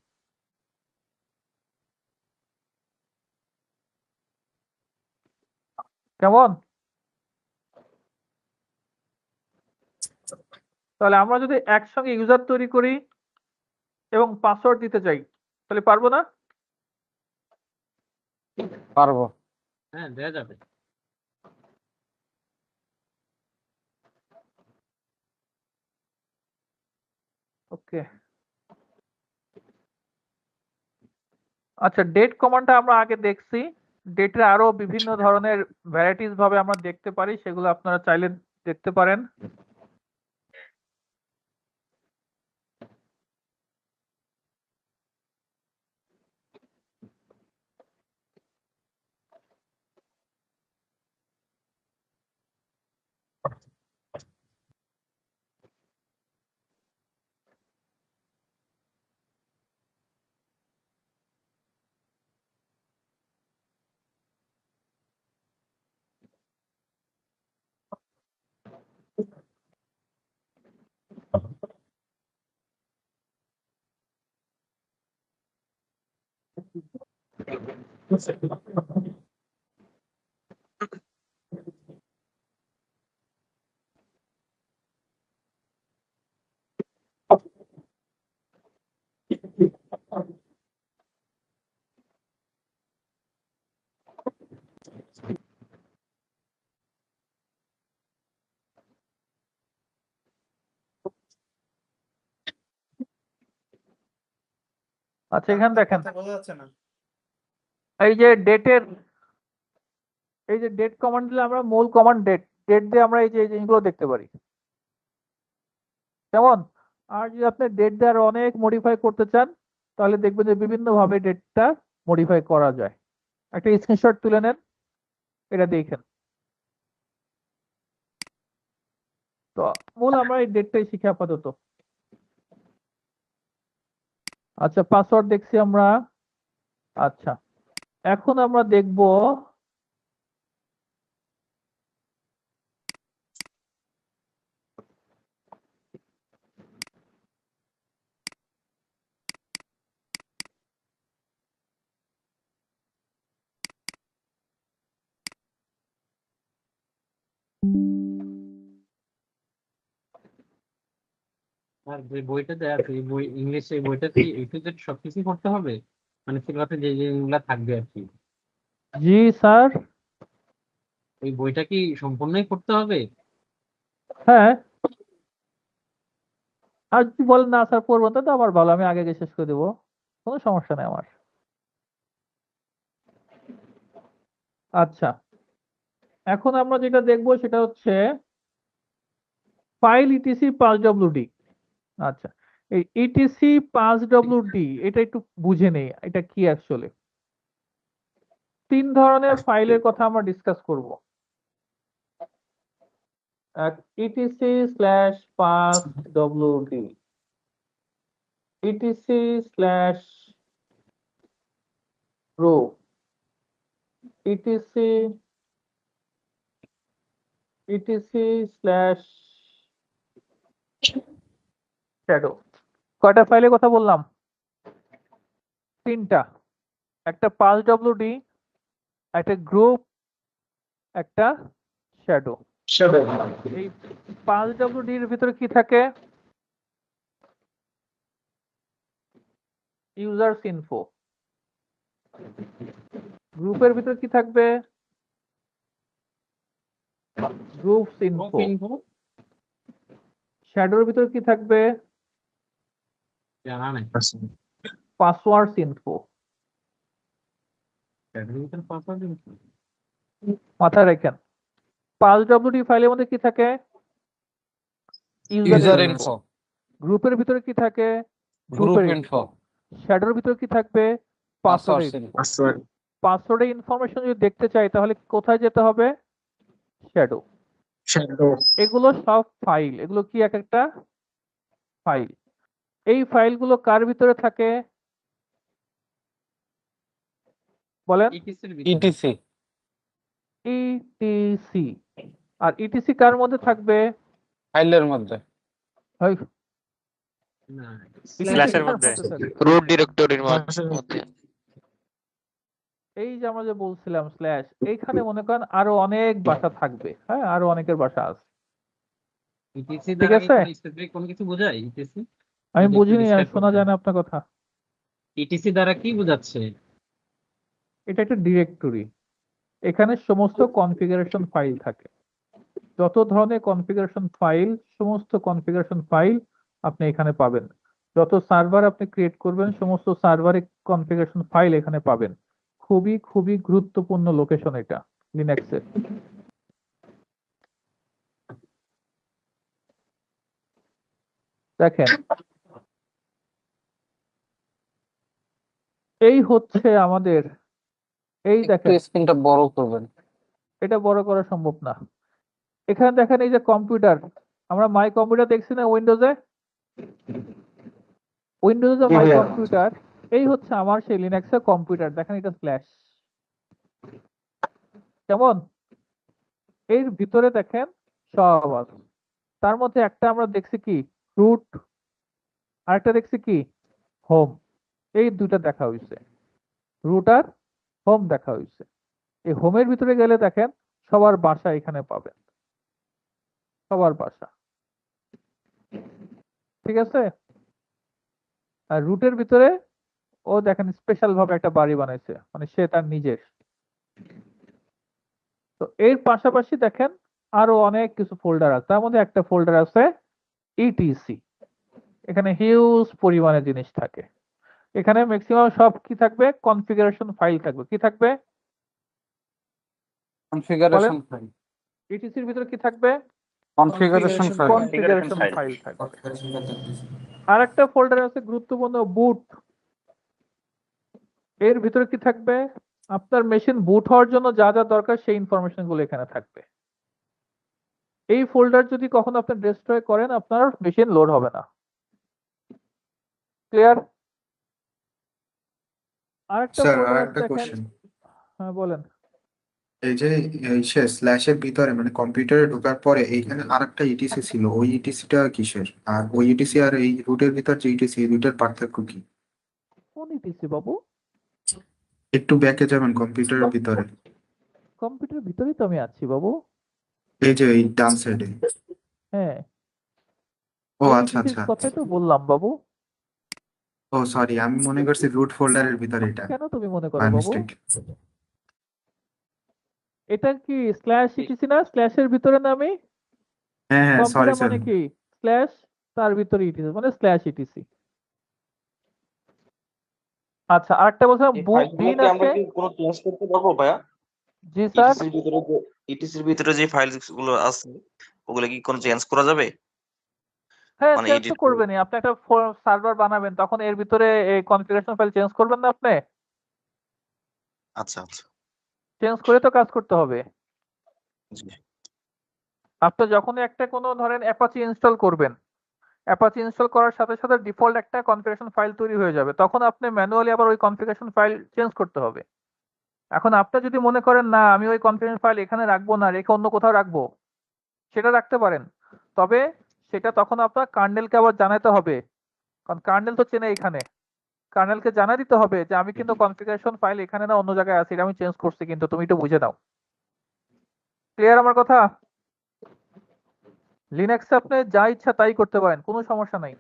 কেমন? তাহলে আমরা যদি একসঙ্গে ইউজার তৈরি করি এবং পাসওয়ার্ড দিতে চাই তাহলে পারবো না? পারবো। হ্যাঁ দেয়া যাবে। ওকে, আচ্ছা ডেট কমান্ডটা আমরা আগে দেখছি। ডেটের আরো বিভিন্ন ধরনের ভ্যারাইটিস ভাবে আমরা দেখতে পারি, সেগুলো আপনারা চাইলে দেখতে পারেন। আচ্ছা এখানে দেখেন এই যে ডেটের এই যে ডেট কমান্ড দিলে আমরা মূল কমান্ড ডেট ডেট দিয়ে আমরা এই যে এই জিনিসগুলো দেখতে পারি কেমন। আর যদি আপনি ডেট দিয়ে আরো অনেক মডিফাই করতে চান তাহলে দেখবেন যে বিভিন্ন ভাবে ডেটটা মডিফাই করা যায়। একটা স্ক্রিনশট তুলে নেন, এটা দেখেন। তো মূল আমরা এই ডেটটাই শিখে আপাতত। আচ্ছা পাসওয়ার্ড দেখছি আমরা। আচ্ছা এখন আমরা দেখব আর যে বইটা দেয়া আছে এই বই ইংলিশে এই বইটা কি একটু সবকিছু করতে হবে, মানে সিলেবাসে যে যেগুলা থাকবে আর কি, জি স্যার। ওই বইটা কি সম্পূর্ণই করতে হবে? হ্যাঁ আর যদি বলেন না স্যার পড়বো তো আবার ভালো, আমি আগে শেষ করে দেবো, কোনো সমস্যা নেই আমার। আচ্ছা এখন আমরা যেটা দেখবো সেটা হচ্ছে ফাইল ইটিসি 5WD। আচ্ছা এই ইটিসি 5WD এটা একটু বুঝে নেই এটা কি অ্যাকচুয়ালি। তিন ধরনের ফাইলের কথা আমরা ডিসকাস করব। etc/5WD, etc/row, etc/shadow। কয়টা ফাইলের কথা বললাম? তিনটা, একটা 5WD, একটা গ্রুপ, একটা শ্যাডো। এই 5WD এর ভিতরে কি থাকে? Users info. গ্রুপের ভিতরে কি থাকবে? Groups info. শ্যাডোর ভিতরে কি থাকবে? জানা নাই। Passwords info. মাথায় রাখেন 5WD ফাইলের মধ্যে কি থাকে? User info. গ্রুপের ভিতরে কি থাকে? Group info. শ্যাডোর ভিতরে কি থাকবে? Password password. পাসওয়ার্ডের ইনফরমেশন যদি দেখতে চাই তাহলে কোথায় যেতে হবে? শ্যাডো। এগুলো সব ফাইল, এগুলো কি এক একটা ফাইল। এই ফাইলগুলো কার ভিতরে থাকে বলেন? ইটিসি। ইটিসি। আর ইটিসি কার মধ্যে থাকবে? ফাইলের মধ্যে। হয় স্ল্যাশের মধ্যে রুট ডিরেক্টরির মধ্যে। এই যে আমরা যে বলছিলাম স্ল্যাশ, এইখানে মনে করেন আরো অনেক ভাষা থাকবে। হ্যাঁ আরো অনেকের ভাষা আছে। ইটিসি ঠিক দ্বারা আছে কি স্পেসিফিক কোনো কিছু বোঝায়? ইটিসি আমি যদি একটু বুঝিনি, আর describe শোনা করতেন। যায় না আপনার কথা। ইটিসি দ্বারা কি বোঝাচ্ছে? এটা একটা ডিরেক্টরি, এখানে সমস্ত কনফিগারেশন ফাইল থাকে। যত ধরনের কনফিগারেশন ফাইল, সমস্ত কনফিগারেশন ফাইল আপনি এখানে পাবেন। যত সার্ভার আপনি ক্রিয়েট করবেন সমস্ত সার্ভারে কনফিগারেশন ফাইল এখানে পাবেন। খুবই খুবই গুরুত্বপূর্ণ লোকেশন এটা লিনাক্সের। দেখেন এই হচ্ছে আমাদের, এই একটু দেখেন স্ক্রিনটা বড় করবেন। এটা বড় করা সম্ভব না। এখানে দেখেন এই যে কম্পিউটার, আমরা মাই কম্পিউটার দেখছি না উইন্ডোজে? উইন্ডোজে মাই কম্পিউটার, এই হচ্ছে আমার সেই লিনাক্সের কম্পিউটার। দেখেন এটা স্ল্যাশ, কেমন? এর ভিতরে দেখেন সব আছে। তার মধ্যে একটা আমরা দেখছি কি রুট, আরেকটা দেখছি কি হোম। এই দুইটা দেখা হয়েছে, রুট আর হোম দেখা হয়েছে। এই হোমের ভিতরে গেলে দেখেন সবার বাসা এখানে পাবেন, সবার বাসা, ঠিক আছে। আর রুটের ভিতরে ও দেখেন স্পেশাল ভাবে একটা বাড়ি বানাইছে, মানে সে তার নিজের। তো এর পাশাপাশি দেখেন আরো অনেক কিছু ফোল্ডার আছে, তার মধ্যে একটা ফোল্ডার আছে ইটিসি। এখানে হিউজ পরিমাণে জিনিস থাকে। এখানে ম্যাক্সিমাম সব কি থাকবে, কনফিগারেশন ফাইল থাকবে। কি থাকবে কনফিগারেশন বলেন? ফাইল ইটিসির ভিতরে কি থাকবে? কনফিগারেশন ফাইল কনফিগারেশন ফাইল থাকবে। আর একটা ফোল্ডার আছে গুরুত্বপূর্ণ, বুট। এর ভিতরে কি থাকবে? আপনার মেশিন বুট হওয়ার জন্য যা যা দরকার সেই ইনফরমেশন গুলো এখানে থাকবে। এই ফোল্ডার যদি কখনো আপনি ডিস্ট্রয় করেন আপনার মেশিন লোড হবে না। ক্লিয়ার? আরেকটা স্যার ফোল্ডার আরেকটা দেখেন। কোশ্চেন, হ্যাঁ বলেন। এই যে এই স্ল্যাশের ভিতরে মানে কম্পিউটারে ঢোকার পরে এইখানে আরেকটা ইটিসি ছিল, ওই ইটিসিটা কিসের? আর ওই ইটিসি আর এই রুটের ভিতর যে ইটিসি, এই দুইটার পার্থক্য কি? কোন ইটিসি বাবু? একটু ব্যাকে যাবেন কম্পিউটারের ভিতরে, কম্পিউটার ভিতরেই তো আমি আছি বাবু। এই যে এই ডান সাইডে। হ্যাঁ, ও এই আচ্ছা ইটিসির আচ্ছা, কথাই তো বললাম বাবু। ও সরি, আমি মনে করছি রুট ফোল্ডারের ভিতরে এটা, কেন তুমি মনে করো বাই বাবু? মিস্টেক। এটা কি স্ল্যাশ ইটিসি না? স্ল্যাশের ভিতরে না আমি? হ্যাঁ হ্যাঁ সরি কম্পিউটার স্যার। মানে কি স্ল্যাশ, তার ভিতরে ইটিসি মানে স্ল্যাশ ইটিসি। আচ্ছা, আরেকটা বলছিলাম বিন আছে। কোনো চেঞ্জ করতে পারবো ভাইয়া? জি স্যার। ইটিসির ভিতরে যে ফাইল গুলো আছে ওগুলো কি কোনো চেঞ্জ করা যাবে? হ্যাঁ, মানে চেঞ্জ তো এডিট করে? করবেনই। আপনি একটা সার্ভার বানাবেন, তখন এর ভিতরে এই কনফিগারেশন ফাইল চেঞ্জ করবেন না আপনি? আচ্ছা আচ্ছা, চেঞ্জ করে তো কাজ করতে হবে। জি। আপনি যখনই একটা কোনো ধরেন অ্যাপাচি ইনস্টল করবেন, অ্যাপাচি ইনস্টল করার সাথে সাথে ডিফল্ট একটা কনফিগারেশন ফাইল তৈরি হয়ে যাবে, তখন আপনি ম্যানুয়ালি আবার ওই কনফিগারেশন ফাইল চেঞ্জ করতে হবে। এখন আপনি যদি মনে করেন না আমি ওই কনফিগারেশন ফাইল এখানে রাখবো না, রেখে অন্য কোথাও রাখবো, সেটা রাখতে পারেন। তবে সেটা তখন আপনার কার্নেলকে আবার জানাতে হবে, কারণ কার্নেল তো চেনে এখানে। কার্নেলকে জানা দিতে হবে যে আমি কিন্তু কনফিগারেশন ফাইল এখানে না অন্য জায়গায় আছে, এটা আমি চেঞ্জ করছি, কিন্তু তুমি একটু বুঝে নাও। ক্লিয়ার আমার কথা? লিনাক্সে আপনি যা ইচ্ছা তাই করতে পারেন, কোনো সমস্যা নাই।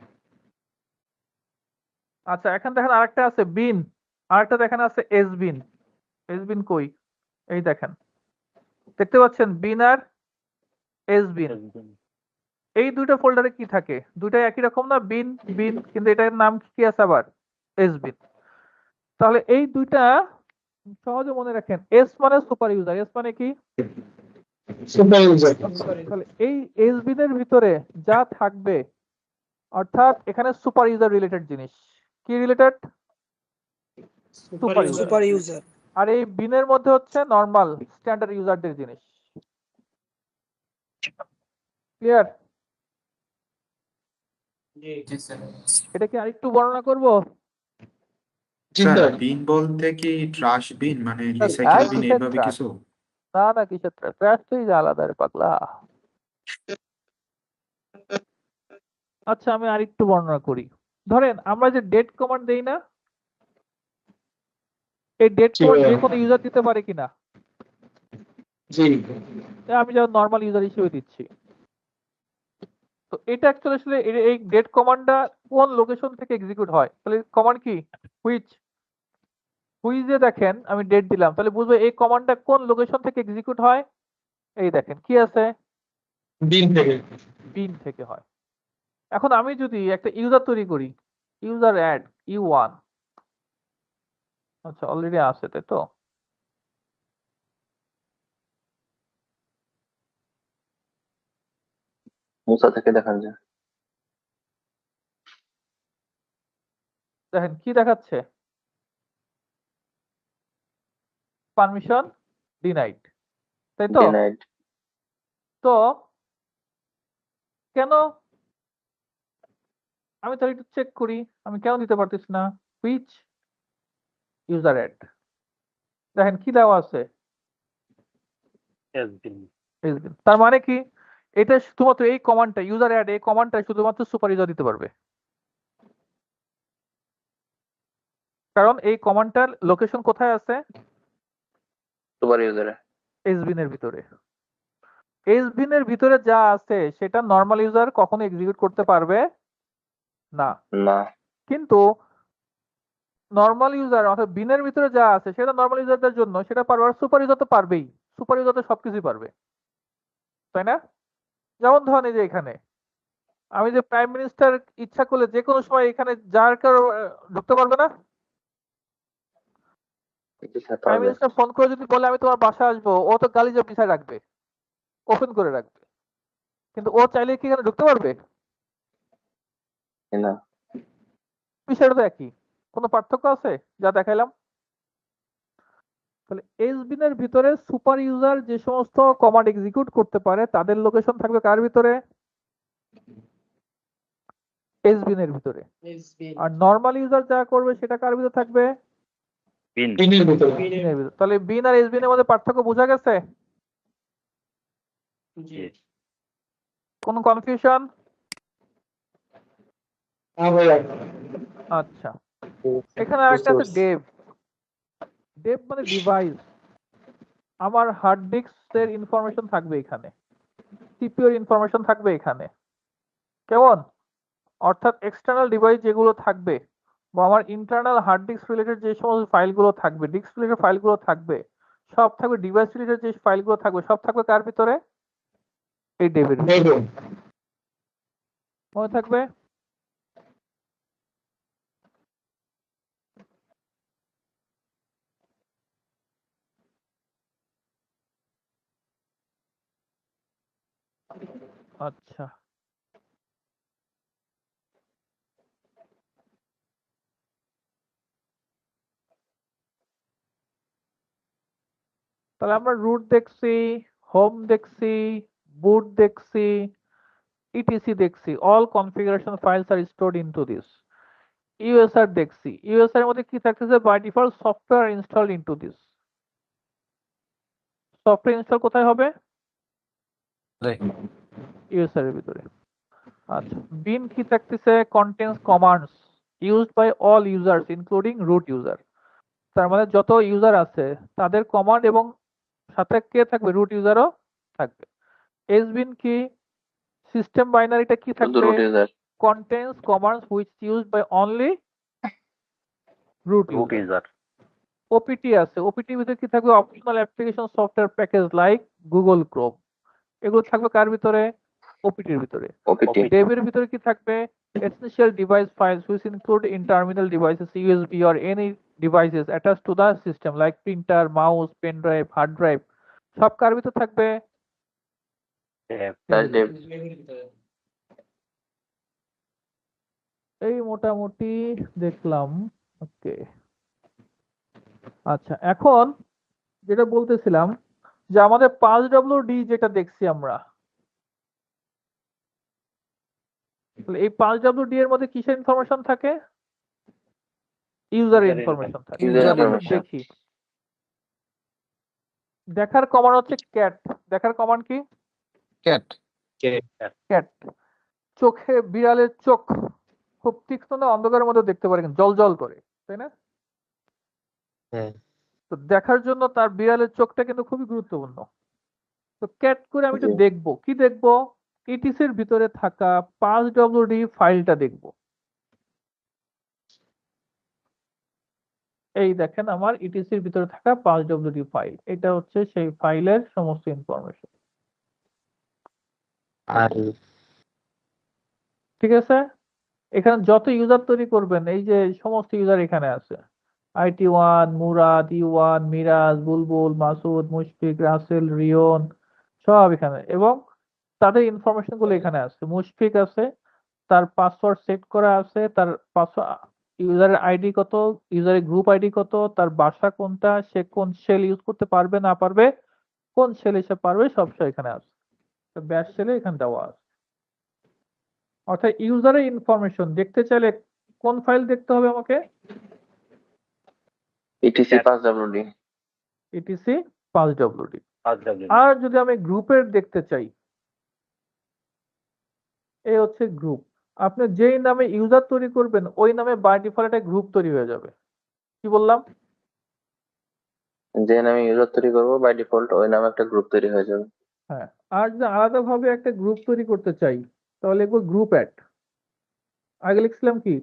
আচ্ছা, এখন দেখেন আরেকটা আছে বিন, আরেকটা দেখেন আছে এস বিন। এস বিন কই? এই দেখেন, দেখতে পাচ্ছেন বিন আর এস বিন। এই দুইটা ফোল্ডারে কি থাকে? দুইটা একই রকম না? বিন বিন, কিন্তু এটার নাম কি আছে আবার? এস বিন। তাহলে এই দুইটা সহজে মনে রাখেন। এস মানে সুপার ইউজার, এস মানে কি? Super user. তাহলে এই এস বিন এর ভিতরে যা থাকবে, অর্থাৎ এখানে সুপার ইউজার রিলেটেড জিনিস। কি রিলেটেড? Super user. আর এই বিনের মধ্যে হচ্ছে নরমাল স্ট্যান্ডার্ড ইউজারদের জিনিস। ক্লিয়ার? এটা কি আরেকটু বর্ণনা করব? স্যার বিন বলতে কি ট্রাশ বিন মানে রিসাইকেল বিন কিসের এইভাবে trash? কিছু? না না, কিসের ট্র্যাশ তো আলাদা রে পাগলা। আচ্ছা, আমি আরেকটু বর্ণনা করি। ধরেন আমরা যে ডেট কমান্ড দেই না, এই ডেট কমান্ড যে কোনো ইউজার দিতে পারে কিনা? জি। আমি যেমন নরমাল ইউজার হিসেবে দিচ্ছি। তো এটা অ্যাকচুয়ালি আসলে এই ডেট কমান্ডটা কোন লোকেশন থেকে এক্সিকিউট হয়? তাহলে কমান্ড কি? হুইচে দেখেন আমি ডেট দিলাম, তাহলে বুঝবে এই কমান্ডটা কোন লোকেশন থেকে এক্সিকিউট হয়। এই দেখেন কি আছে, বিন থেকে। বিন থেকে হয়। এখন আমি যদি একটা ইউজার তৈরি করি, ইউজার অ্যাড ইউ1, আচ্ছা অলরেডি আছে তাই তো। মুসা থেকে দেখা যায়। দেখেন কি দেখাচ্ছে, পারমিশন ডিনাইড, তাই তো। ডিনাইড। তো কেন, আমি তাহলে একটু চেক করি আমি কেন দিতে পারতেছি না। হুইচ ইউজার অ্যাড, দেখেন কি দেওয়া আছে, তার মানে কি এটা শুধুমাত্র এই কমান্ডটা ইউজার অ্যাড, এই কমান্ডটা শুধুমাত্র সুপার ইউজার দিতে পারবে, কারণ এই কমান্ডটার লোকেশন কোথায় আছে? সুপার ইউজারে। এসবিন এর ভিতরে। এসবিন এর ভিতরে যা আছে সেটা নর্মাল ইউজার কখনো এক্সিকিউট করতে পারবে না, না। কিন্তু নর্মাল ইউজার অর্থাৎ বিনের ভিতরে যা আছে সেটা নর্মাল ইউজারদের জন্য সেটা পারবে, আর সুপার ইউজার তো পারবেই, সুপার ইউজার তো সবকিছুই পারবে, তাই না? যেমন ধরেন এই যে এখানে আমি যে প্রাইম মিনিস্টার ইচ্ছা করলে যে কোনো সময় এখানে যার কারো ঢুকতে পারবে না। প্রাইম মিনিস্টার ফোন করে যদি বলে আমি তোমার বাসায় আসবো, ও তো গালিজা পিছায় রাখবে, ওপেন করে রাখবে, কিন্তু ও চাইলে কি এখানে ঢুকতে পারবে? না। বিষয়টা তো একই, কোনো পার্থক্য আছে যা দেখাইলাম? তাহলে এসবিন এর ভিতরে সুপার ইউজার যে সমস্ত কমান্ড এক্সিকিউট করতে পারে তাদের লোকেশন থাকবে কার ভিতরে? এসবিন এর ভিতরে। আর নরমাল ইউজার যা করবে সেটা কার ভিতরে থাকবে? বিনের ভিতরে। বিনের ভিতরে। তাহলে বিন আর এসবিন এর মধ্যে পার্থক্য বোঝা গেছে? কোনো কনফিউশন? হ্যাঁ ভাইয়া। আচ্ছা, এখানে আরেকটা আছে ডেভ। ডেভ মানে ডিভাইস। আমার হার্ড ডিস্কের ইনফরমেশন থাকবে এখানে, সিপিইউ এর ইনফরমেশন থাকবে এখানে, কেমন? অর্থাৎ এক্সটার্নাল ডিভাইস যেগুলো থাকবে বা আমার ইন্টারনাল হার্ড ডিস্ক রিলেটেড যে সমস্ত ফাইলগুলো থাকবে, ডিস্ক রিলেটেড ফাইলগুলো থাকবে, সব থাকবে ডিভাইস রিলেটেড যে ফাইলগুলো থাকবে সব থাকবে কার ভিতরে? এই ডেভের ভিতরে। মনে থাকবে? আচ্ছা, তাহলে আমরা রুট দেখছি, হোম দেখছি, বুট দেখছি, ইটিসি দেখছি, all configuration files are stored into this. USR দেখছি, ইউএসআর এর মধ্যে কি থাকতেছে? By default software installed into this. Software install কোথায় হবে? ইউএসআর এর ভিতরে। আচ্ছা, বিন কি থাকতেছে? Contents commands used by all users including root user. তার মানে যত ইউজার আছে তাদের কমান্ড এবং সাথে কে থাকবে? রুট ইউজারও থাকবে। এসবিন কি? সিস্টেম বাইনারিটা কি থাকবে? Root user. Contents commands which used by only root user. OPT আছে, ওপিটি ভিতরে কি থাকবে? Optional application software package like Google Chrome, এগুলো থাকবে কার ভিতরে? ওপিটির ভিতরে। ওপিটি। ডেভের ভিতরে কি থাকবে? essential device files which include in terminal devices USB or any devices attached to the system like printer, mouse, pen drive, hard drive, সব কার ভিতরে থাকবে? ডেভ। এই মোটামুটি দেখলাম। ওকে, আচ্ছা, এখন যেটা বলতেছিলাম যে আমাদের 5WD যেটা দেখছি আমরা, তাহলে এই 5WD এর মধ্যে কিসের ইনফরমেশন থাকে? ইউজারের ইনফরমেশন থাকে। User আমরা একটু information। দেখি। দেখার কমান্ড হচ্ছে ক্যাট। দেখার কমান্ড কি? ক্যাট। ক্যাট। চোখে বিড়ালের চোখ খুব তীক্ষ্ণ না, অন্ধকারের মধ্যে দেখতে পারে কিন্তু জল জল করে, তাই না? তো দেখার জন্য তার বিড়ালের চোখটা কিন্তু খুবই গুরুত্বপূর্ণ। তো ক্যাট করে আমি একটু দেখবো, কি দেখবো? ইটিসির ভিতরে থাকা 5WD ফাইলটা দেখবো। এই দেখেন আমার ইটিসির ভিতরে থাকা 5WD ফাইল, এটা হচ্ছে সেই ফাইলের সমস্ত ইনফরমেশন। আর ঠিক আছে, এখানে যত ইউজার তৈরি করবেন, এই যে সমস্ত ইউজার এখানে আছে, IT1, মুরাদ, ইউয়ান, মিরাজ, বুলবুল, মাসুদ, মুশফিক, রাসেল, রিয়ন, সব এখানে, এবং তাদের ইনফরমেশন গুলো এখানে আছে। মুশফিক আছে, তার পাসওয়ার্ড সেট করা আছে, তার ইউজারের আইডি কত, ইউজারের গ্রুপ আইডি কত, তার বাসা কোনটা, সে কোন শেল ইউজ করতে পারবে না পারবে, কোন শেল সে পারবে, সব এখানে আছে। ব্যাশ শেলে এখানে দেওয়া আছে। অর্থাৎ ইউজারের ইনফরমেশন দেখতে চাইলে কোন ফাইল দেখতে হবে আমাকে? Etc 5WD। Etc 5WD। আর যদি আমি গ্রুপের দেখতে চাই, এই হচ্ছে গ্রুপ। আপনি যেই নামে ইউজার তৈরি করবেন ওই নামে বাই ডিফল্ট একটা গ্রুপ তৈরি হয়ে যাবে। কি বললাম? যে নামে ইউজার তৈরি করবো বাই ডিফল্ট ওই নামে একটা গ্রুপ তৈরি হয়ে যাবে। হ্যাঁ, আর যদি আলাদাভাবে একটা গ্রুপ তৈরি করতে চাই তাহলে লিখবো গ্রুপ অ্যাড। আগে লিখছিলাম কি?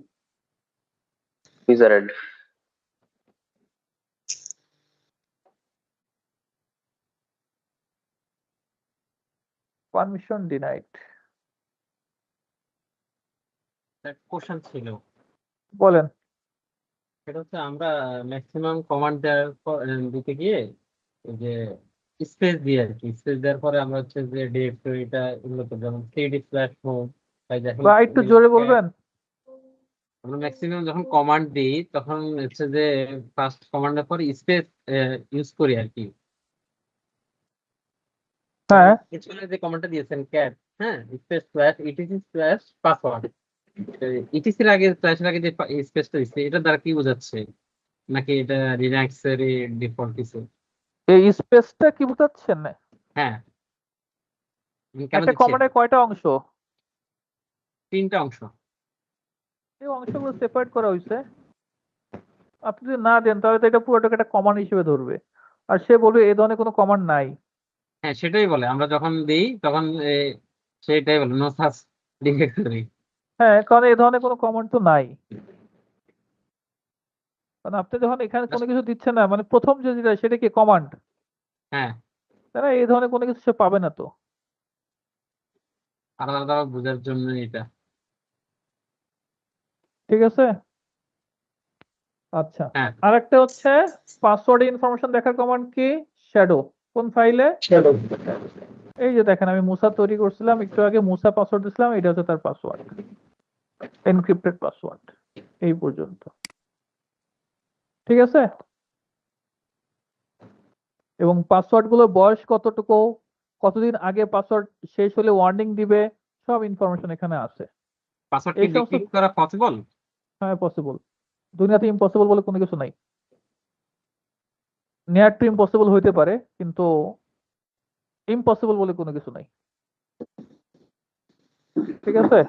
User add. Permission denied. Question ছিল, বলেন। সেটা হচ্ছে আমরা ম্যাক্সিমাম কমান্ড দিতে গিয়ে ওই যে স্পেস দিয়ে আর কি, স্পেস দেওয়ার পরে আমরা হচ্ছে যে ডিরেক্টরিটা এগুলো তো যেমন cd/home তাই যখন বা একটু জোরে বলবেন। আমরা ম্যাক্সিমাম যখন কমান্ড দিই তখন হচ্ছে যে ফার্স্ট কমান্ডের পর স্পেস ইউজ করি আর কি। হ্যাঁ, পিছনে যে কমান্ডটা দিয়েছেন ক্যাট, হ্যাঁ, স্পেস/etc/password, ইটিসির আগে স্ল্যাশের আগে যে স্পেসটা দিচ্ছে এটা দ্বারা কি বোঝাচ্ছে, নাকি এটা লিনাক্স এর ডিফল্ট কিছু? এই স্পেসটা কি বোঝাচ্ছেন? হ্যাঁ, আমি কেন একটা দিচ্ছি? কমান্ডের কয়টা অংশ? 3টা অংশ। এই অংশগুলো সেপারেট করা হয়েছে। আপনি যদি না দেন তাহলে তো এটা পুরোটাকে একটা কমান্ড হিসেবে ধরবে, আর সে বলবে এই ধরনের কোনো কমান্ড নাই। হ্যাঁ, সেটাই বলে, আমরা যখন দিই তখন সেটাই বলে নো সাচ ডিরেক্টরি। হ্যাঁ, কারণ এই ধরনের কোনো কমান্ড তো নাই। কারণ আপনি যখন এখানে কোনো কিছু দিচ্ছেন না, মানে প্রথম যে যেটা সেটা কি কমান্ড, হ্যাঁ, তাই না? এই ধরনের কোনো কিছু সে পাবে না তো। আলাদা আলাদা বোঝার জন্য এটা। ঠিক আছে, আচ্ছা। হ্যাঁ, আর একটা হচ্ছে পাসওয়ার্ড ইনফরমেশন দেখার কমান্ড কি? শ্যাডো। কোন ফাইলে? এই যে দেখেন আমি মুসা তৈরি করছিলাম একটু আগে, মুসা পাসওয়ার্ড দিছিলাম, এটা হচ্ছে তার পাসওয়ার্ড, এনক্রিপ্টেড পাসওয়ার্ড। এই পর্যন্ত ঠিক আছে। এবং পাসওয়ার্ড গুলোর বয়স কতটুকু, কতদিন আগে পাসওয়ার্ড শেষ হলে ওয়ার্নিং দিবে, সব ইনফরমেশন এখানে আছে। পাসওয়ার্ড এই কি সমস্ত, ডিক্রিপ্ট করা পসিবল? হ্যাঁ পসিবল। দুনিয়াতে ইম্পসিবল বলে কোনো কিছু নাই। নিয়ার টু ইম্পসিবল হইতে পারে, কিন্তু ইম্পসিবল বলে কোনো কিছু নাই। ঠিক আছে,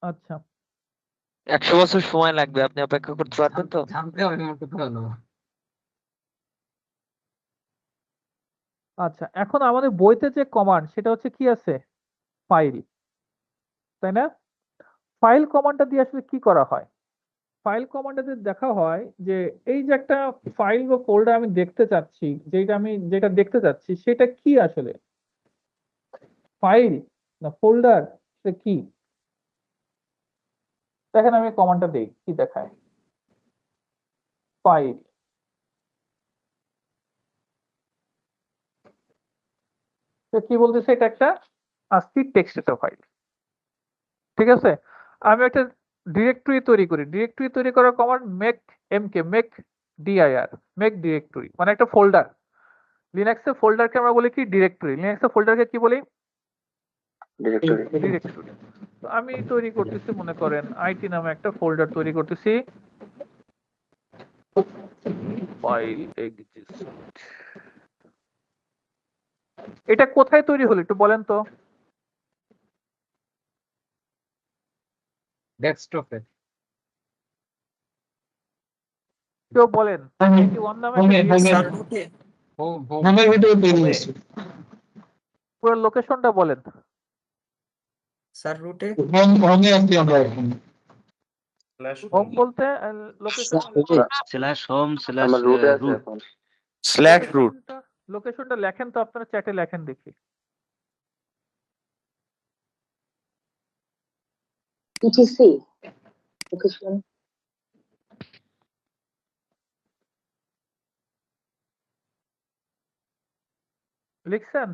আচ্ছা। 100 বছর সময় লাগবে, আপনি অপেক্ষা করতে পারবেন তো? জানতে হবে আমার কোথাও হলো। আচ্ছা, এখন আমাদের বইতে যে কমান্ড সেটা হচ্ছে কি আছে? ফাইল, তাই না? ফাইল কমান্ডটা দিয়ে আসলে কি করা হয়? ফাইল কমান্ডে দেখা হয় যে এই যে একটা ফাইল বা ফোল্ডার আমি দেখতে চাচ্ছি, যেটা দেখতে চাচ্ছি সেটা কি আসলে? ফাইল না ফোল্ডার, সেটা কি? দেখেন আমি কমান্ডটা দেই, কি দেখায়? ফাইল। তো কি বলতেছে? এটা একটা ASCII টেক্সট একটা ফাইল। ঠিক আছে, আমি একটা ডিরেক্টরি তৈরি করি। ডিরেক্টরি তৈরি করার command make dir, make directory, মানে একটা ফোল্ডার। লিনাক্সে ফোল্ডারকে আমরা বলি কি? ডিরেক্টরি। লিনাক্সে ফোল্ডারকে কি বলি? ডিরেক্টরি। ডিরেক্টরি। তো আমি তৈরি করতেছি, মনে করেন আইটি নামে একটা ফোল্ডার তৈরি করতেছি। File exist. এটা কোথায় তৈরি হলো একটু বলেন তো? ডেস্কটপে। কেউ বলেন। 81 নামে একটা directory। হোম হোম হোমের ভিতরে তৈরি হয়েছে। পুরো লোকেশনটা বলেন। স্যার রুটে হোমে আছি আমরা এখন। হোম বলতে লোকেশন, /home/root আমরা রুটে আছি এখন। /root লোকেশনটা লেখেন তো, আপনারা চ্যাটে লেখেন দেখি। ইটিসি লোকেশন লিখছেন?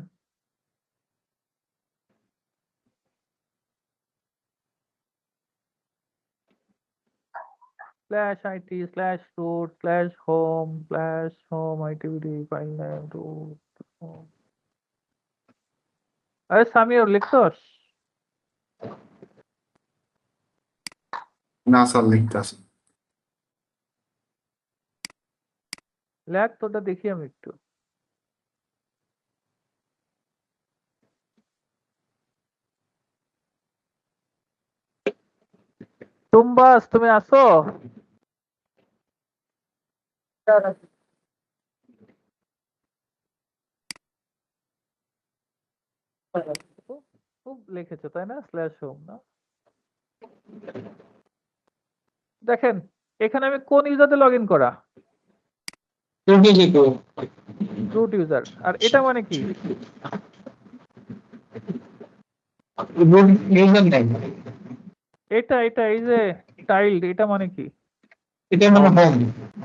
/IT/root/home/home activity file name root home। আরে সামির লিখছস? না স্যার লিখতেছে। লেখ তোটা দেখি আমি একটু। টুম্বাস তুমি আসো? খুব খুব লিখেছো তাই না, স্ল্যাশ হোম না? দেখেন এখানে আমি কোন ইউজারে লগ ইন করা, রুট ইউজার। আর এটা মানে কি? ইউজার নেম এটা এটা এই যে টাইলড, এটা মানে কি? এটা মানে হোম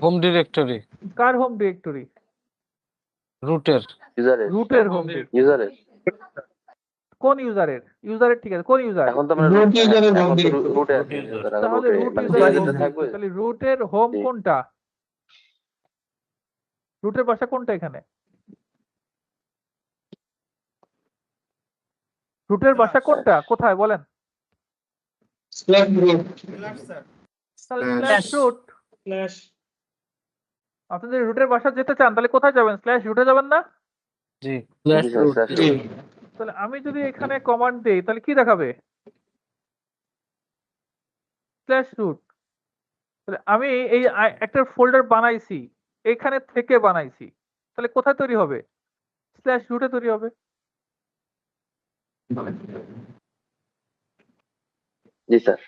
হোম ডিরেক্টরি কার হোম ডিরেক্টরি? রুটের ইউজারের রুটের হোম ডিরেক্টরি। ইউজারের কোন ইউজারের? ইউজারের ঠিক আছে, কোন ইউজার? এখন তো আমরা রুট ইউজারের হোম এখন তো ডিরেক্টরি রুটে আছে ইউজার, এখন তাহলে রুটে রুট মানে ইউজারের যে হোম যেটা থাকবে। ডিরেক্টরি। তাহলে রুটের হোম জি। কোনটা? রুটের বাসা কোনটা এখানে? রুটের বাসা কোনটা, কোথায় বলেন? স্ল্যাশ রুট তাহলে Slash. Slash root. আপনি যদি রুটের বাসা যেতে চান তাহলে কোথায় যাবেন? স্ল্যাশ রুটে যাবেন না? জি জি স্যার, স্ল্যাশ জি রুট। তাহলে আমি যদি এখানে কমান্ড দেই তাহলে কি দেখাবে? Slash root. তাহলে আমি এই একটা ফোল্ডার বানাইছি, এখানে থেকে বানাইছি, তাহলে কোথায় তৈরি হবে? স্ল্যাশ রুটে তৈরি হবে। জি স্যার।